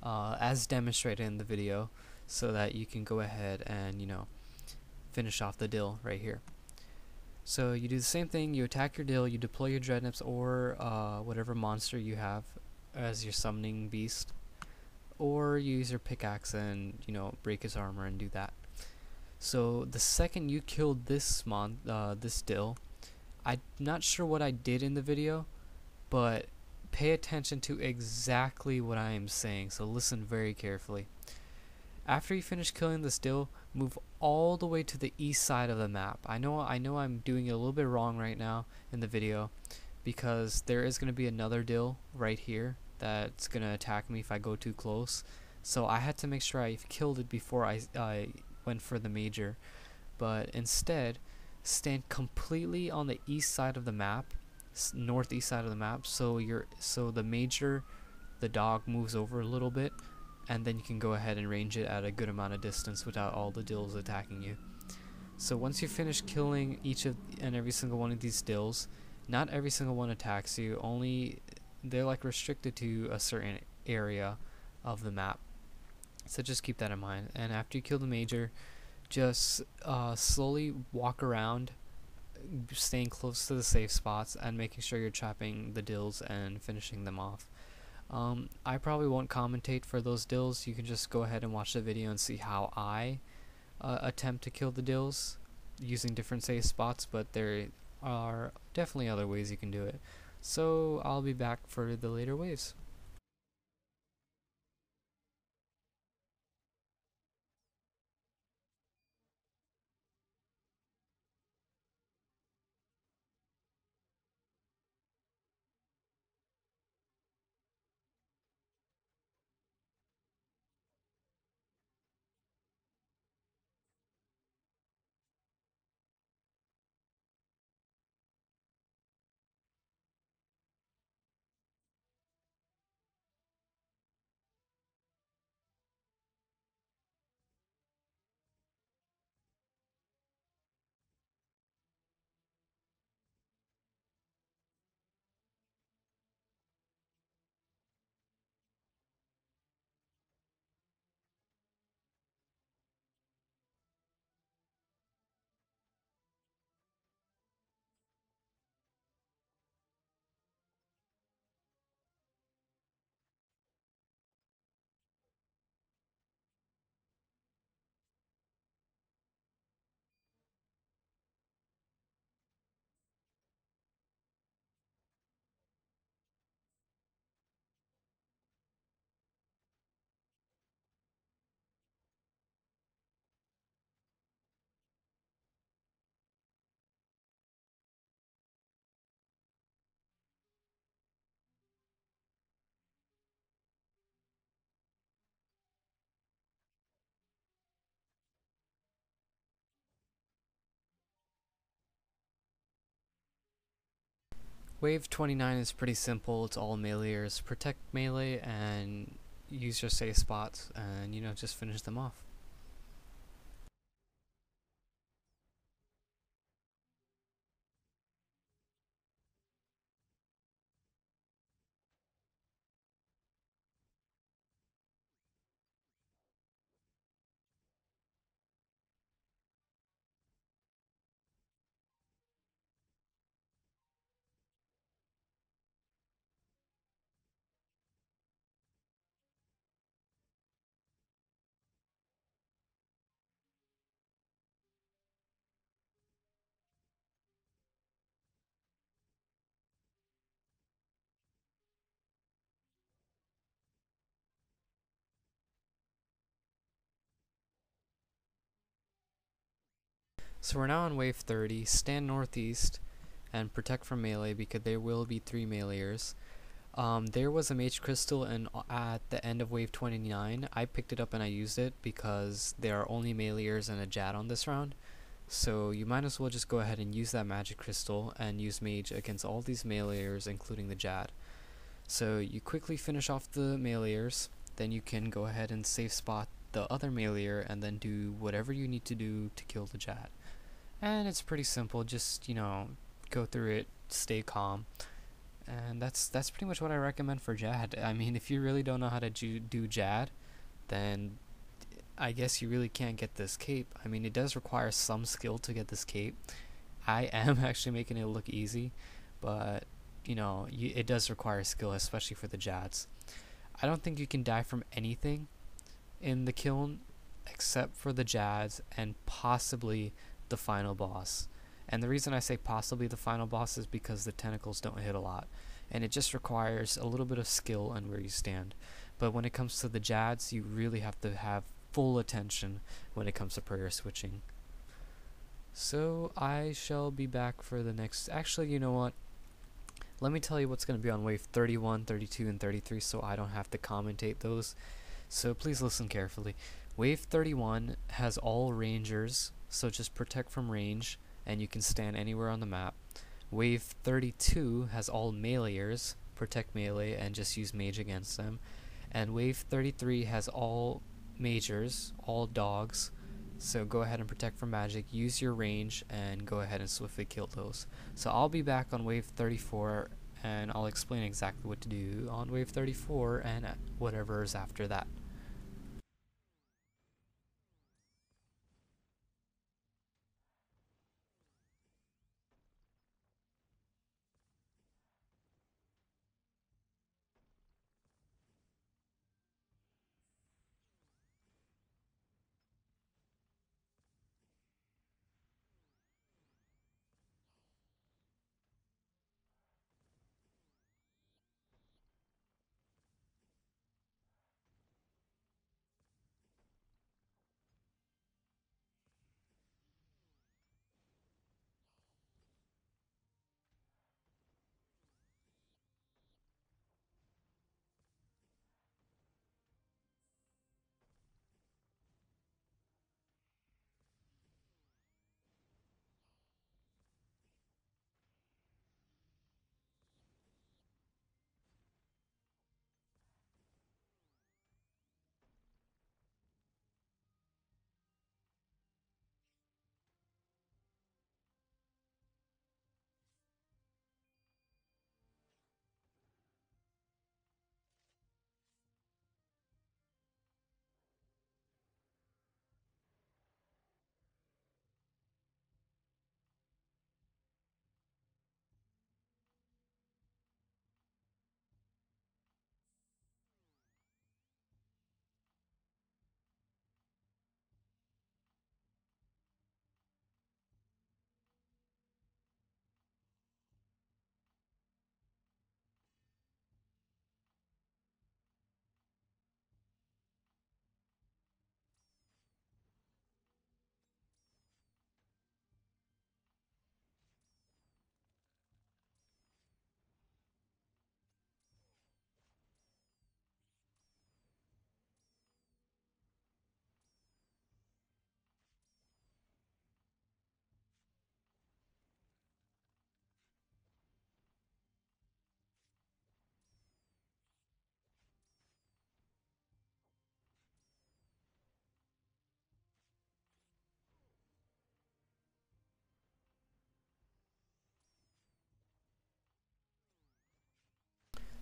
as demonstrated in the video, so that you can go ahead and, you know, finish off the dill right here. So you do the same thing. You attack your dill, you deploy your dreadnips or whatever monster you have as your summoning beast, or you use your pickaxe and, you know, break his armor and do that. So the second you killed this this dill, I'm not sure what I did in the video, but pay attention to exactly what I am saying, so listen very carefully. After you finish killing this dill, move all the way to the east side of the map. I know I'm doing it a little bit wrong right now in the video, because there is going to be another dill right here that's going to attack me if I go too close. So I had to make sure I killed it before I went for the major. But instead, stand completely on the east side of the map northeast side of the map, so the dog moves over a little bit, and then you can go ahead and range it at a good amount of distance without all the dills attacking you. So once you finish killing each of and every single one of these dills, not every single one attacks you, only they're like restricted to a certain area of the map. So just keep that in mind. And after you kill the major, just slowly walk around, staying close to the safe spots and making sure you're trapping the dills and finishing them off. I probably won't commentate for those dills. You can just go ahead and watch the video and see how I attempt to kill the dills using different safe spots, but there are definitely other ways you can do it. So I'll be back for the later waves. Wave 29 is pretty simple. It's all meleeers. Protect melee and use your safe spots, and just finish them off. So we're now on wave 30. Stand northeast and protect from melee because there will be 3 meleeers. There was a mage crystal at the end of wave 29. I picked it up and I used it because there are only meleeers and a Jad on this round. So you might as well just go ahead and use that magic crystal and use mage against all these meleeers, including the Jad. So you quickly finish off the meleeers, then you can go ahead and safe spot the other meleeer and then do whatever you need to do to kill the Jad. And it's pretty simple, just go through it, stay calm, and that's pretty much what I recommend for Jad. I mean, if you really don't know how to do Jad, then I guess you really can't get this cape. I mean, it does require some skill to get this cape. I am actually making it look easy, but it does require skill, especially for the Jads. I don't think you can die from anything in the kiln except for the Jads and possibly the final boss. And the reason I say possibly the final boss is because the tentacles don't hit a lot, and it just requires a little bit of skill on where you stand. But when it comes to the Jads, you really have to have full attention when it comes to prayer switching. So I shall be back for the next. Actually, you know what? Let me tell you what's going to be on wave 31, 32, and 33 so I don't have to commentate those. So please listen carefully. Wave 31 has all rangers, so just protect from range, and you can stand anywhere on the map. Wave 32 has all meleeers, protect melee and just use mage against them. And wave 33 has all magers, all dogs, so go ahead and protect from magic, use your range, and go ahead and swiftly kill those. So I'll be back on wave 34, and I'll explain exactly what to do on wave 34 and whatever is after that.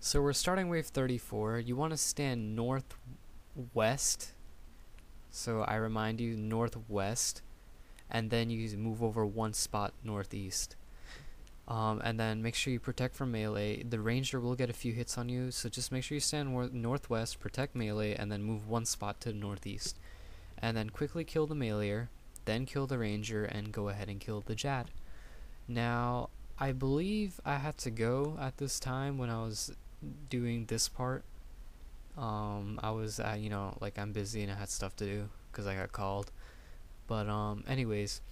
So we're starting wave 34. You want to stand northwest. So I remind you, northwest. And then you move over one spot northeast. And then make sure you protect from melee. The ranger will get a few hits on you, so just make sure you stand northwest, protect melee, and then move one spot to the northeast. And then quickly kill the meleeer, then kill the ranger, and go ahead and kill the Jad. Now, I believe I had to go at this time when I was doing this part. I was, like I'm busy and I had stuff to do because I got called. But anyways,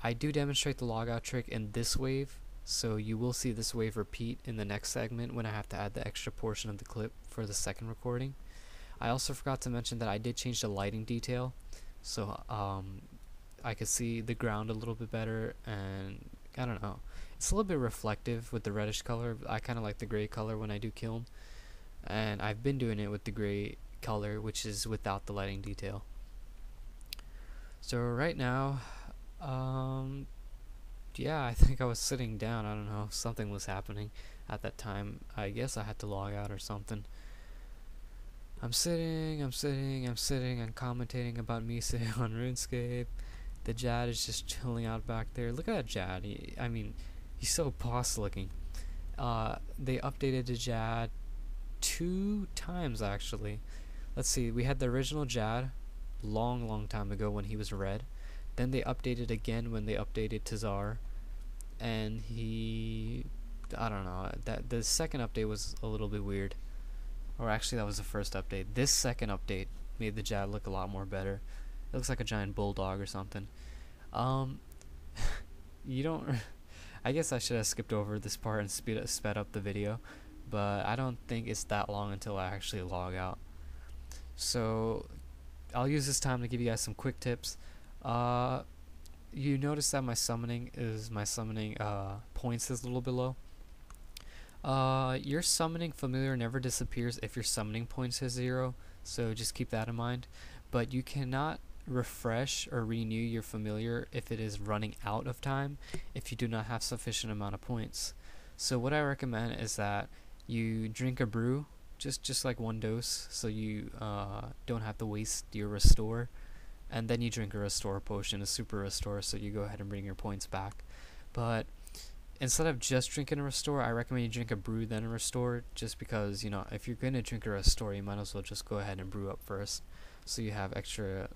I do demonstrate the logout trick in this wave, so you will see this wave repeat in the next segment when I have to add the extra portion of the clip for the second recording. I also forgot to mention that I did change the lighting detail, so I could see the ground a little bit better, and I don't know, it's a little bit reflective with the reddish color. I kind of like the gray color when I do kiln, and I've been doing it with the gray color, which is without the lighting detail. So right now, yeah, I think I was sitting down. I don't know, something was happening at that time. I guess I had to log out or something. I'm sitting, I'm commentating about me sitting on RuneScape. The Jad is just chilling out back there. Look at that Jad. He's so boss looking. They updated the Jad 2 times actually. Let's see, we had the original Jad long time ago when he was red. Then they updated again when they updated Tazar, and I don't know, that the second update was a little bit weird. Or actually that was the first update. This second update made the Jad look a lot more better. It looks like a giant bulldog or something. You don't I guess I should have skipped over this part and sped up the video, but I don't think it's that long until I actually log out. So I'll use this time to give you guys some quick tips. you notice that my summoning points is a little bit low. Your summoning familiar never disappears if your summoning points is 0, so just keep that in mind. But you cannot refresh or renew your familiar if it is running out of time if you do not have sufficient amount of points. So what I recommend is that you drink a brew, just like 1 dose, so you don't have to waste your restore, and then you drink a restore potion, a super restore, so you go ahead and bring your points back. But instead of just drinking a restore, I recommend you drink a brew then a restore, just because, you know, if you're going to drink a restore, you might as well just go ahead and brew up first, so you have extra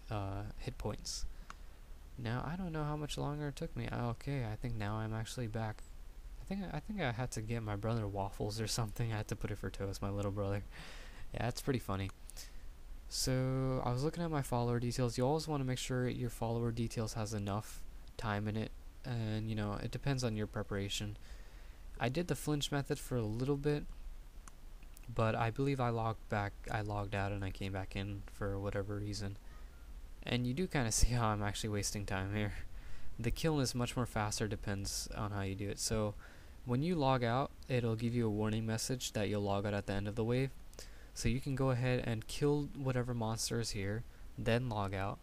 hit points. Now, I don't know how much longer it took me. Okay, I think now I'm actually back. I think I had to get my brother waffles or something. I had to put it for toast, my little brother. Yeah, it's pretty funny. So, I was looking at my follower details. You always want to make sure your follower details has enough time in it, and you know, it depends on your preparation. I did the flinch method for a little bit, but I believe I logged out and I came back in for whatever reason. And you do kind of see how I'm actually wasting time here. The kiln is much more faster, depends on how you do it. So when you log out, it'll give you a warning message that you'll log out at the end of the wave. So you can go ahead and kill whatever monster is here, then log out,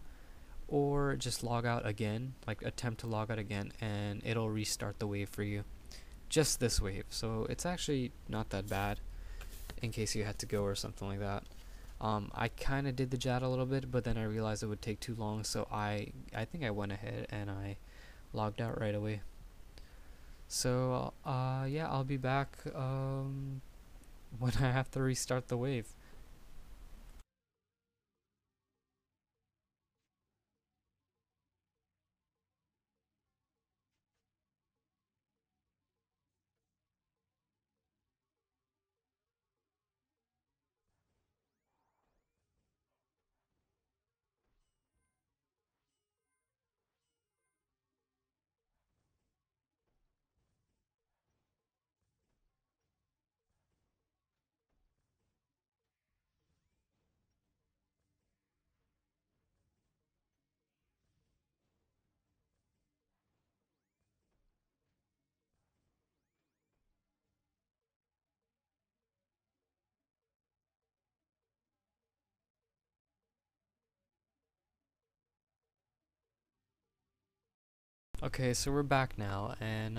or just log out again, like attempt to log out again, and it'll restart the wave for you. Just this wave, so it's actually not that bad in case you had to go or something like that. I kind of did the JAT a little bit, but then I realized it would take too long, so I think I went ahead and I logged out right away. So yeah, I'll be back when I have to restart the wave. Okay, so we're back now, and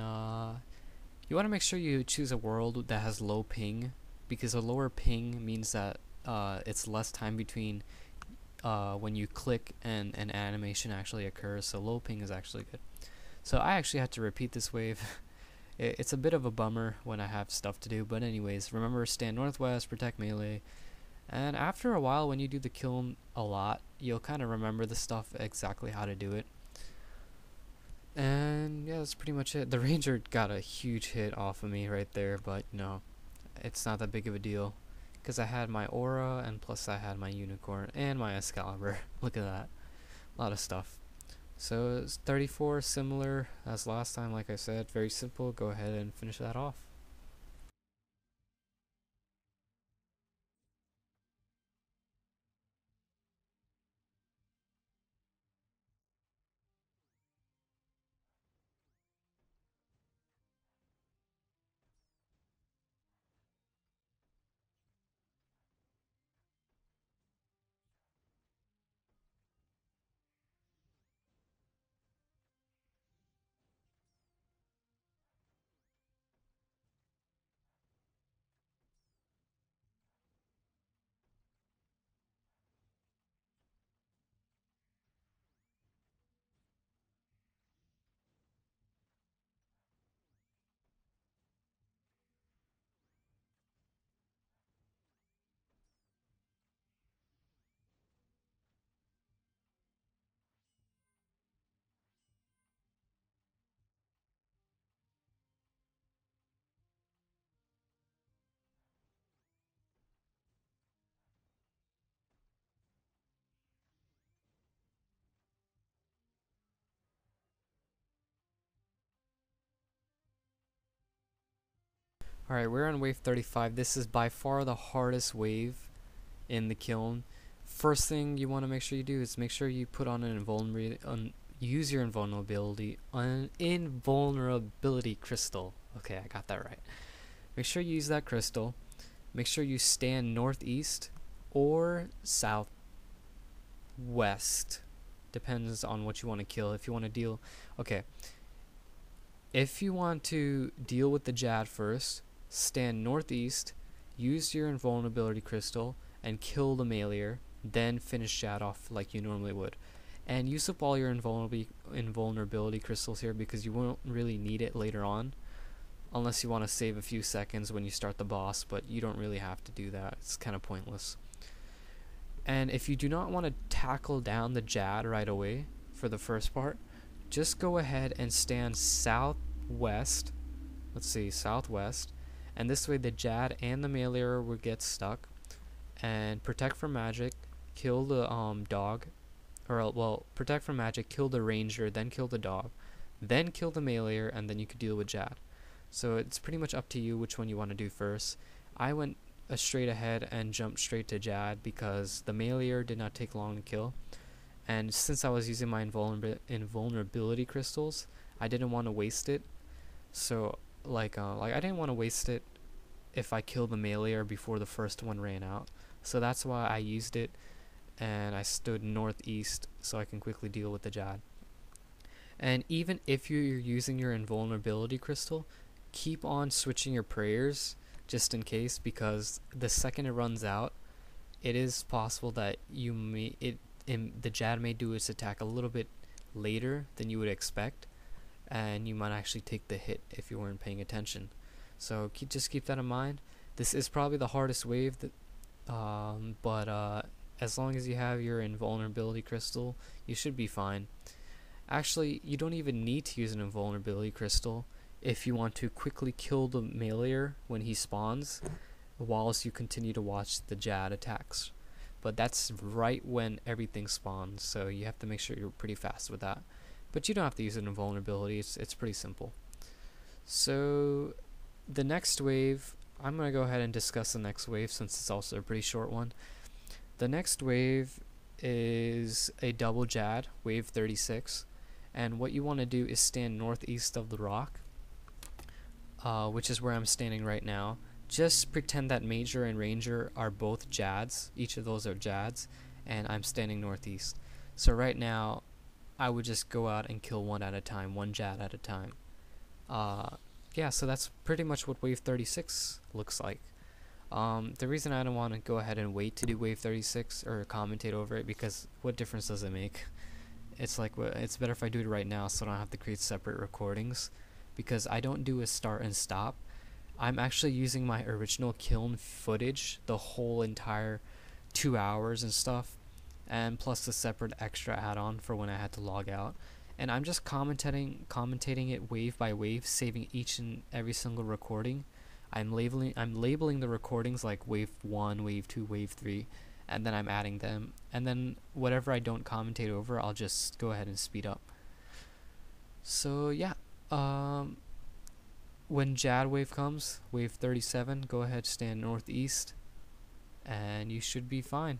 you want to make sure you choose a world that has low ping, because a lower ping means that it's less time between when you click and an animation actually occurs, so low ping is actually good. So I actually had to repeat this wave. It's a bit of a bummer when I have stuff to do, but anyways, remember, stand northwest, protect melee, and after a while when you do the kiln a lot, you'll kind of remember the stuff, exactly how to do it. And yeah, that's pretty much it. The ranger got a huge hit off of me right there, but no, it's not that big of a deal, because I had my aura, and plus I had my unicorn and my Excalibur. Look at that, a lot of stuff. So it's 34, similar as last time. Like I said, very simple. Go ahead and finish that off. Alright, we're on wave 35. This is by far the hardest wave in the kiln. First thing you want to make sure you do is make sure you put on an use your invulnerability crystal. Okay, I got that right. Make sure you use that crystal. Make sure you stand northeast or southwest. Depends on what you want to kill. If you want to deal, okay. If you want to deal with the Jad first, stand northeast, use your invulnerability crystal, and kill the Malier. Then finish Jad off like you normally would. And use up all your invulnerability crystals here because you won't really need it later on. Unless you want to save a few seconds when you start the boss, but you don't really have to do that. It's kind of pointless. And if you do not want to tackle down the Jad right away for the first part, just go ahead and stand southwest. Let's see, southwest. And this way the Jad and the Malier will get stuck. And protect from magic, kill the dog. Or, well, protect from magic, kill the ranger, then kill the dog. Then kill the Malier, and then you could deal with Jad. So it's pretty much up to you which one you want to do first. I went straight ahead and jumped straight to Jad because the Malier did not take long to kill. And since I was using my invulnerability crystals, I didn't want to waste it. So, like I didn't want to waste it if I killed the Malier before the first one ran out. So that's why I used it, and I stood northeast so I can quickly deal with the Jad. And even if you're using your invulnerability crystal, keep on switching your prayers just in case, because the second it runs out, it is possible that the Jad may do its attack a little bit later than you would expect, and you might actually take the hit if you weren't paying attention. So just keep that in mind. This is probably the hardest wave, but as long as you have your invulnerability crystal, you should be fine. Actually, you don't even need to use an invulnerability crystal if you want to quickly kill the Malier when he spawns, whilst you continue to watch the Jad attacks. But that's right when everything spawns, so you have to make sure you're pretty fast with that. But you don't have to use an invulnerability, it's pretty simple. So the next wave, I'm going to go ahead and discuss the next wave since it's also a pretty short one. The next wave is a double Jad, wave 36. And what you want to do is stand northeast of the rock, which is where I'm standing right now. Just pretend that Major and Ranger are both Jads. Each of those are Jads, and I'm standing northeast. So right now, I would just go out and kill one at a time, one Jad at a time. Yeah, so that's pretty much what wave 36 looks like. The reason I don't want to go ahead and wait to do wave 36 or commentate over it, because what difference does it make? It's like, it's better if I do it right now so I don't have to create separate recordings, because I don't do a start and stop. I'm actually using my original Kiln footage, the whole entire 2 hours and stuff, and plus the separate extra add-on for when I had to log out. And I'm just commentating it wave by wave, saving each and every single recording. I'm labeling the recordings like wave 1, wave 2, wave 3, and then I'm adding them. And then whatever I don't commentate over, I'll just go ahead and speed up. So yeah, when Jad wave comes, wave 37, go ahead, stand northeast, and you should be fine.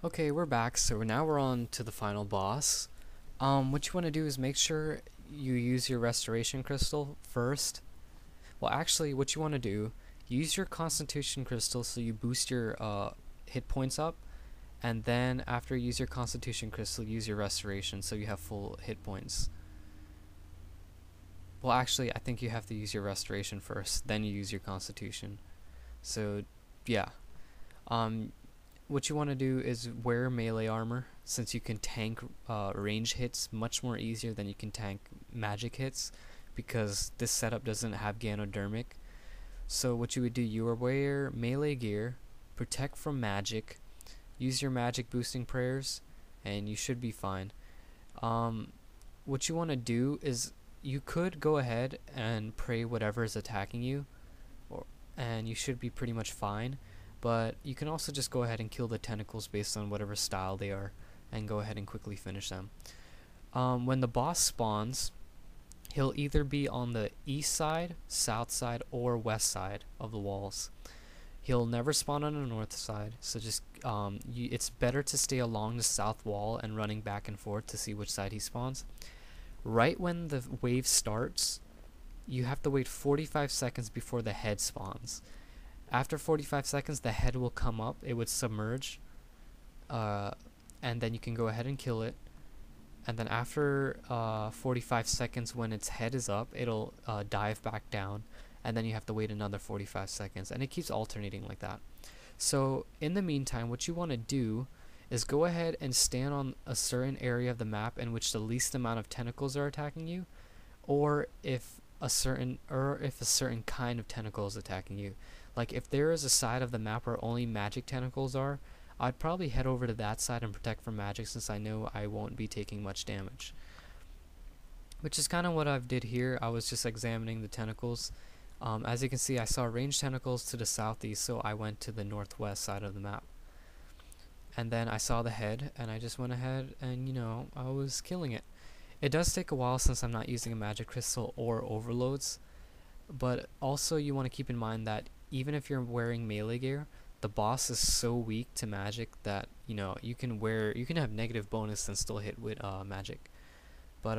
Okay, we're back, so now we're on to the final boss. What you want to do is make sure you use your restoration crystal first. Well, actually, what you want to do, use your constitution crystal so you boost your hit points up, and then after you use your constitution crystal, use your restoration so you have full hit points. Well, actually, I think you have to use your restoration first, then you use your constitution. So, yeah. What you want to do is wear melee armor, since you can tank range hits much more easier than you can tank magic hits, because this setup doesn't have Ganodermic. So what you would do, you would wear melee gear, protect from magic, use your magic boosting prayers, and you should be fine. What you want to do is, you could go ahead and pray whatever is attacking you, and you should be pretty much fine. But you can also just go ahead and kill the tentacles based on whatever style they are, and go ahead and quickly finish them. When the boss spawns, he'll either be on the east side, south side, or west side of the walls. He'll never spawn on the north side, so just it's better to stay along the south wall and running back and forth to see which side he spawns. Right when the wave starts, you have to wait 45 seconds before the head spawns. After 45 seconds, the head will come up, it would submerge, and then you can go ahead and kill it. And then after 45 seconds, when its head is up, it'll dive back down, and then you have to wait another 45 seconds, and it keeps alternating like that. So in the meantime, what you want to do is go ahead and stand on a certain area of the map in which the least amount of tentacles are attacking you, or if a certain kind of tentacle is attacking you. Like if there is a side of the map where only magic tentacles are, I'd probably head over to that side and protect from magic, since I know I won't be taking much damage. Which is kind of what I've did here. I was just examining the tentacles. As you can see, I saw ranged tentacles to the southeast, so I went to the northwest side of the map. And then I saw the head, and I just went ahead and, you know, I was killing it. It does take a while since I'm not using a magic crystal or overloads, but also you want to keep in mind that even if you're wearing melee gear, the boss is so weak to magic that, you know, you can have negative bonus and still hit with magic. But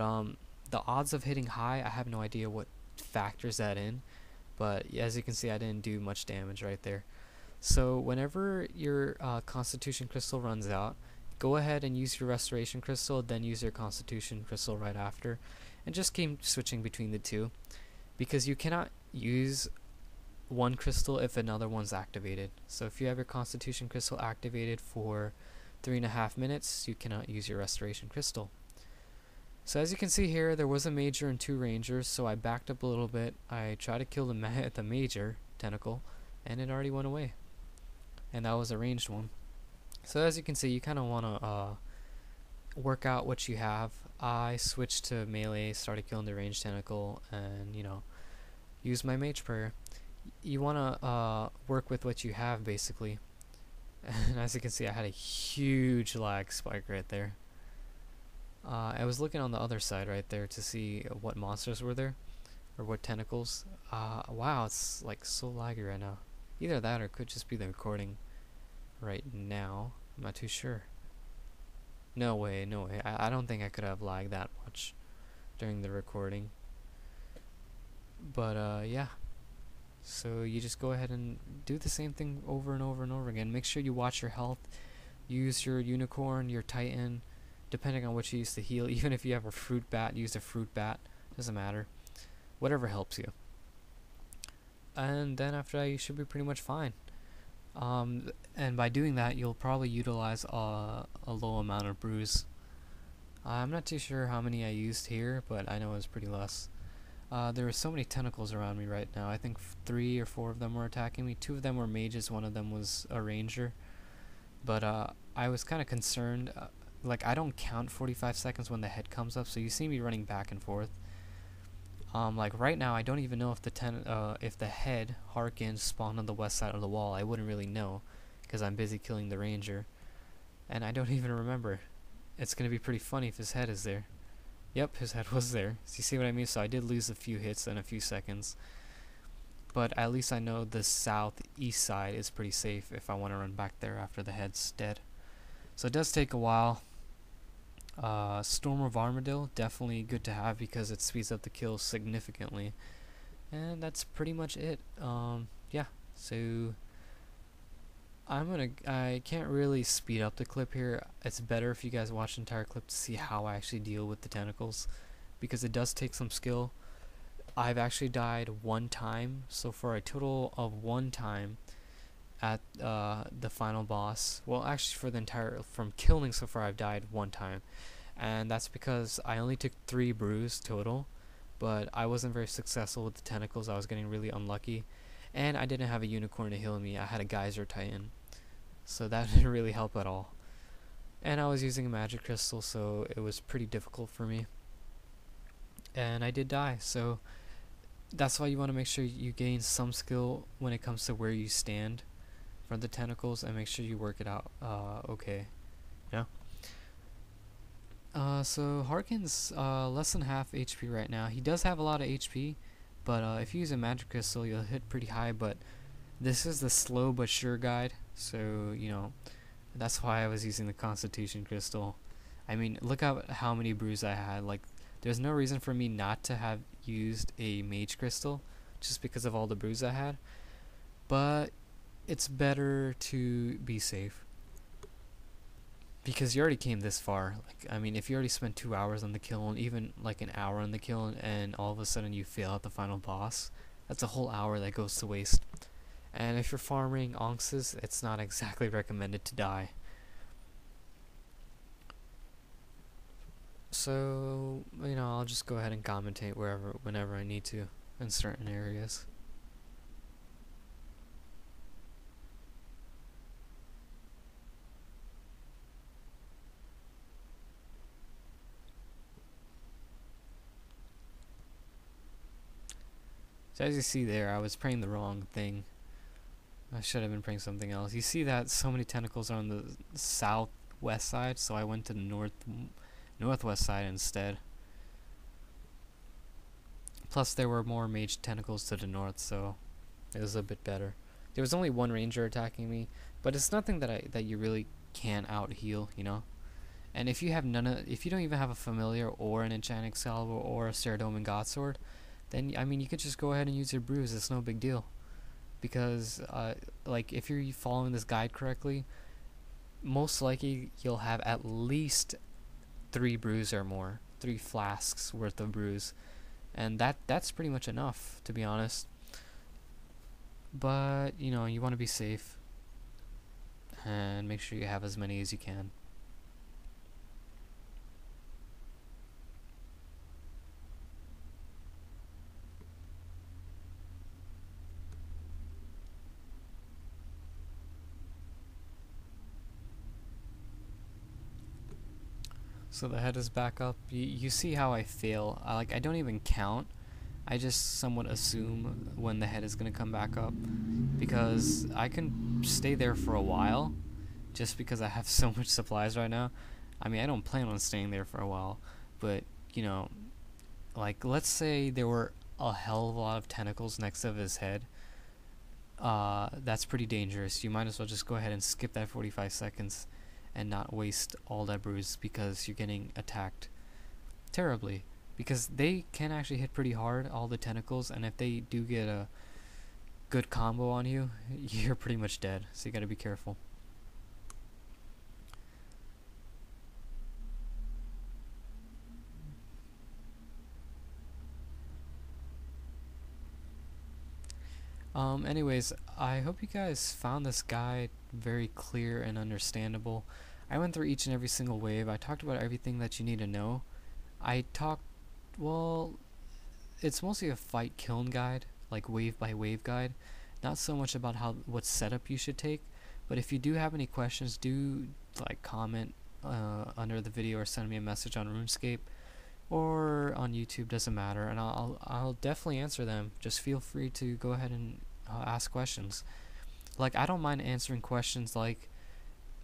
the odds of hitting high, I have no idea what factors that in, but as you can see, I didn't do much damage right there. So whenever your constitution crystal runs out, go ahead and use your restoration crystal, then use your constitution crystal right after, and just keep switching between the two, because you cannot use one crystal if another one's activated. So if you have your constitution crystal activated for 3.5 minutes, you cannot use your restoration crystal. So as you can see here, there was a major and 2 rangers, so I backed up a little bit. I tried to kill the major tentacle, and it already went away, and that was a ranged one. So as you can see, you kind of want to work out what you have. I switched to melee, started killing the ranged tentacle, and, you know, use my mage prayer. You want to work with what you have, basically. And as you can see, I had a huge lag spike right there. I was looking on the other side right there to see what monsters were there, or what tentacles. Wow, it's like so laggy right now. Either that or it could just be the recording right now. I'm not too sure. No way, no way. I don't think I could have lagged that much during the recording. But yeah. So you just go ahead and do the same thing over and over and over again. Make sure you watch your health. Use your unicorn, your titan, depending on what you use to heal. Even if you have a fruit bat, use a fruit bat. Doesn't matter. Whatever helps you. And then after that, you should be pretty much fine. And by doing that, you'll probably utilize a low amount of brews. I'm not too sure how many I used here, but I know it was pretty less. There were so many tentacles around me right now. I think 3 or 4 of them were attacking me. 2 of them were mages, 1 of them was a ranger. But I was kind of concerned. Like, I don't count 45 seconds when the head comes up, so you see me running back and forth. Like right now, I don't even know if the head Harkins spawned on the west side of the wall. I wouldn't really know, because I'm busy killing the ranger, and I don't even remember. It's gonna be pretty funny if his head is there. Yep, his head was there. So you see what I mean? So I did lose a few hits and a few seconds, but at least I know the southeast side is pretty safe if I want to run back there after the head's dead. So So it does take a while. Storm of Armadyl, definitely good to have because it speeds up the kills significantly. And that's pretty much it. Yeah, so I can't really speed up the clip here. It's better if you guys watch the entire clip to see how I actually deal with the tentacles, because it does take some skill. I've actually died one time, so for a total of one time at the final boss. Well, actually for the entire, from killing so far, I've died one time, and that's because I only took 3 brews total, but I wasn't very successful with the tentacles. I was getting really unlucky, and I didn't have a unicorn to heal me. I had a geyser titan, so that didn't really help at all, and I was using a magic crystal, so it was pretty difficult for me, and I did die. So that's why you want to make sure you gain some skill when it comes to where you stand for the tentacles, and make sure you work it out okay. Yeah. So Harkin's less than half HP right now. He does have a lot of HP, but if you use a magic crystal, you'll hit pretty high. But this is the slow but sure guide, so you know that's why I was using the Constitution crystal. I mean, look at how many brews I had. Like, there's no reason for me not to have used a mage crystal just because of all the brews I had, but it's better to be safe because you already came this far. Like, I mean, if you already spent 2 hours on the kiln, even like an hour on the kiln, and all of a sudden you fail at the final boss, that's a whole hour that goes to waste. And if you're farming onyxes, it's not exactly recommended to die. So, you know, I'll just go ahead and commentate whenever I need to in certain areas. So as you see there, I was praying the wrong thing. I should have been praying something else. You see that so many tentacles are on the southwest side, so I went to the northwest side instead. Plus there were more mage tentacles to the north, so it was a bit better. There was only one ranger attacking me, but it's nothing that you really can out heal, you know. And if you have if you don't even have a familiar or an enchanted Excalibur or a Ceradoman Godsword, then I mean you could just go ahead and use your brews. It's no big deal, because like if you're following this guide correctly, most likely you'll have at least 3 brews or more, 3 flasks worth of brews, and that's pretty much enough, to be honest. But you know, you want to be safe and make sure you have as many as you can. So the head is back up. You see how I fail. I don't even count. I just somewhat assume when the head is going to come back up, because I can stay there for a while just because I have so much supplies right now. I mean, I don't plan on staying there for a while, but you know, like let's say there were a hell of a lot of tentacles next to his head. That's pretty dangerous. You might as well just go ahead and skip that 45 seconds and not waste all that brews, because you're getting attacked terribly, because they can actually hit pretty hard, all the tentacles, and if they do get a good combo on you, you're pretty much dead, so you gotta be careful. Anyways, I hope you guys found this guide very clear and understandable. I went through each and every single wave. I talked about everything that you need to know. Well, it's mostly a Fight Kiln guide, like wave by wave guide. Not so much about what setup you should take, but if you do have any questions, do like comment under the video or send me a message on RuneScape or on YouTube, doesn't matter, and I'll definitely answer them. Just feel free to go ahead and ask questions. Like, I don't mind answering questions like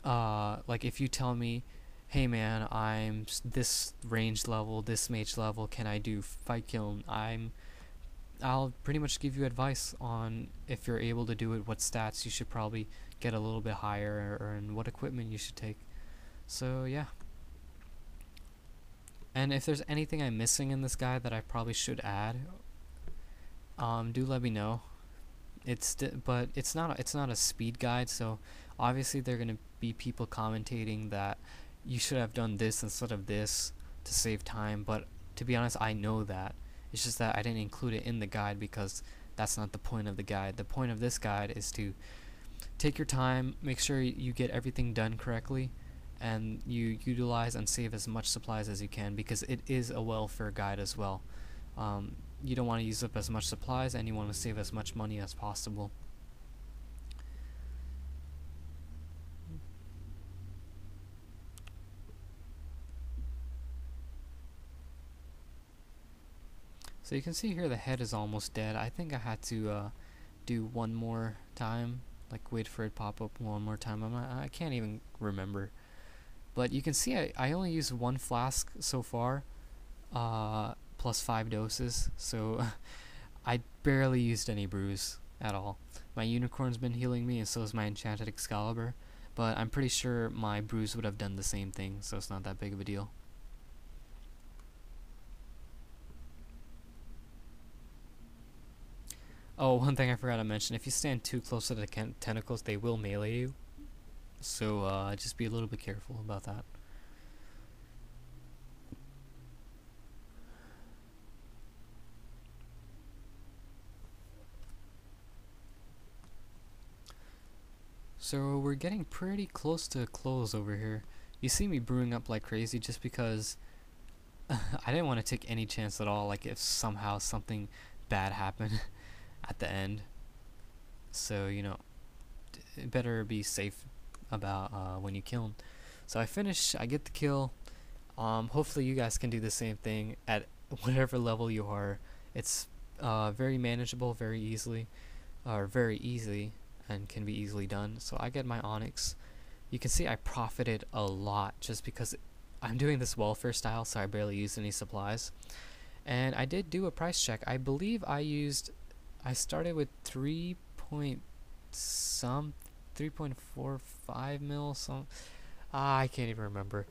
if you tell me, hey man, I'm this range level, this mage level, can I do Fight Kiln? I'll pretty much give you advice on if you're able to do it, what stats you should probably get a little bit higher, and what equipment you should take. So yeah. And if there's anything I'm missing in this guide that I probably should add, do let me know. But it's not a speed guide, so obviously there are gonna be people commentating that you should have done this instead of this to save time. But to be honest, I know that. It's just that I didn't include it in the guide because that's not the point of the guide. The point of this guide is to take your time, make sure you get everything done correctly, and you utilize and save as much supplies as you can, because it is a welfare guide as well. You don't want to use up as much supplies, and you want to save as much money as possible. So you can see here the head is almost dead. I think I had to do one more time, like wait for it to pop up one more time. I can't even remember. But you can see I only used one flask so far, plus 5 doses, so I barely used any brews at all. My unicorn's been healing me, and so is my enchanted Excalibur, but I'm pretty sure my brews would have done the same thing, so it's not that big of a deal. Oh, one thing I forgot to mention, if you stand too close to the tentacles, they will melee you, so just be a little bit careful about that. So we're getting pretty close to close over here. You see me brewing up like crazy just because I didn't want to take any chance at all, like if somehow something bad happened at the end. So, you know, better be safe about when you kiln. So I finish, I get the kill. Hopefully you guys can do the same thing at whatever level you are. It's very manageable, very easily, and can be easily done. So I get my onyx. You can see I profited a lot just because I'm doing this welfare style, so I barely used any supplies. And I did do a price check. I believe I started with 3.45 mil, I can't even remember.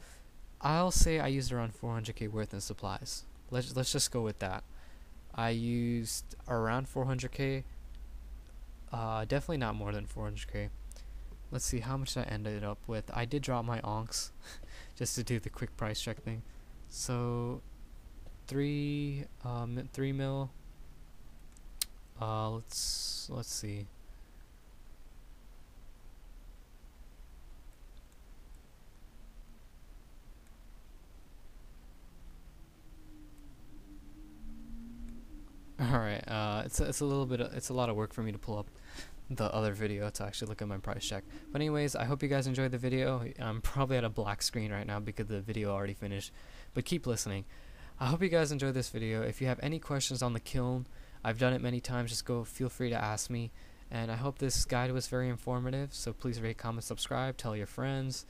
I'll say I used around 400k worth in supplies. Let's just go with that. I used around 400k. Definitely not more than 400k. Let's see how much I ended up with. I did drop my onks just to do the quick price check thing. So 3 mil. Let's see. All right. It's a little bit. It's a lot of work for me to pull up the other video to actually look at my price check. But anyways, I hope you guys enjoyed the video. I'm probably at a black screen right now because the video already finished. But keep listening. I hope you guys enjoyed this video. If you have any questions on the kiln, I've done it many times. Just feel free to ask me. And I hope this guide was very informative. So please rate, comment, subscribe, tell your friends.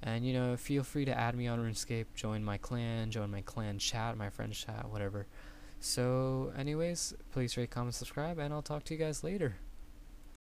And you know, feel free to add me on RuneScape, join my clan chat, my friends chat, whatever. So anyways, please rate, comment, subscribe, and I'll talk to you guys later.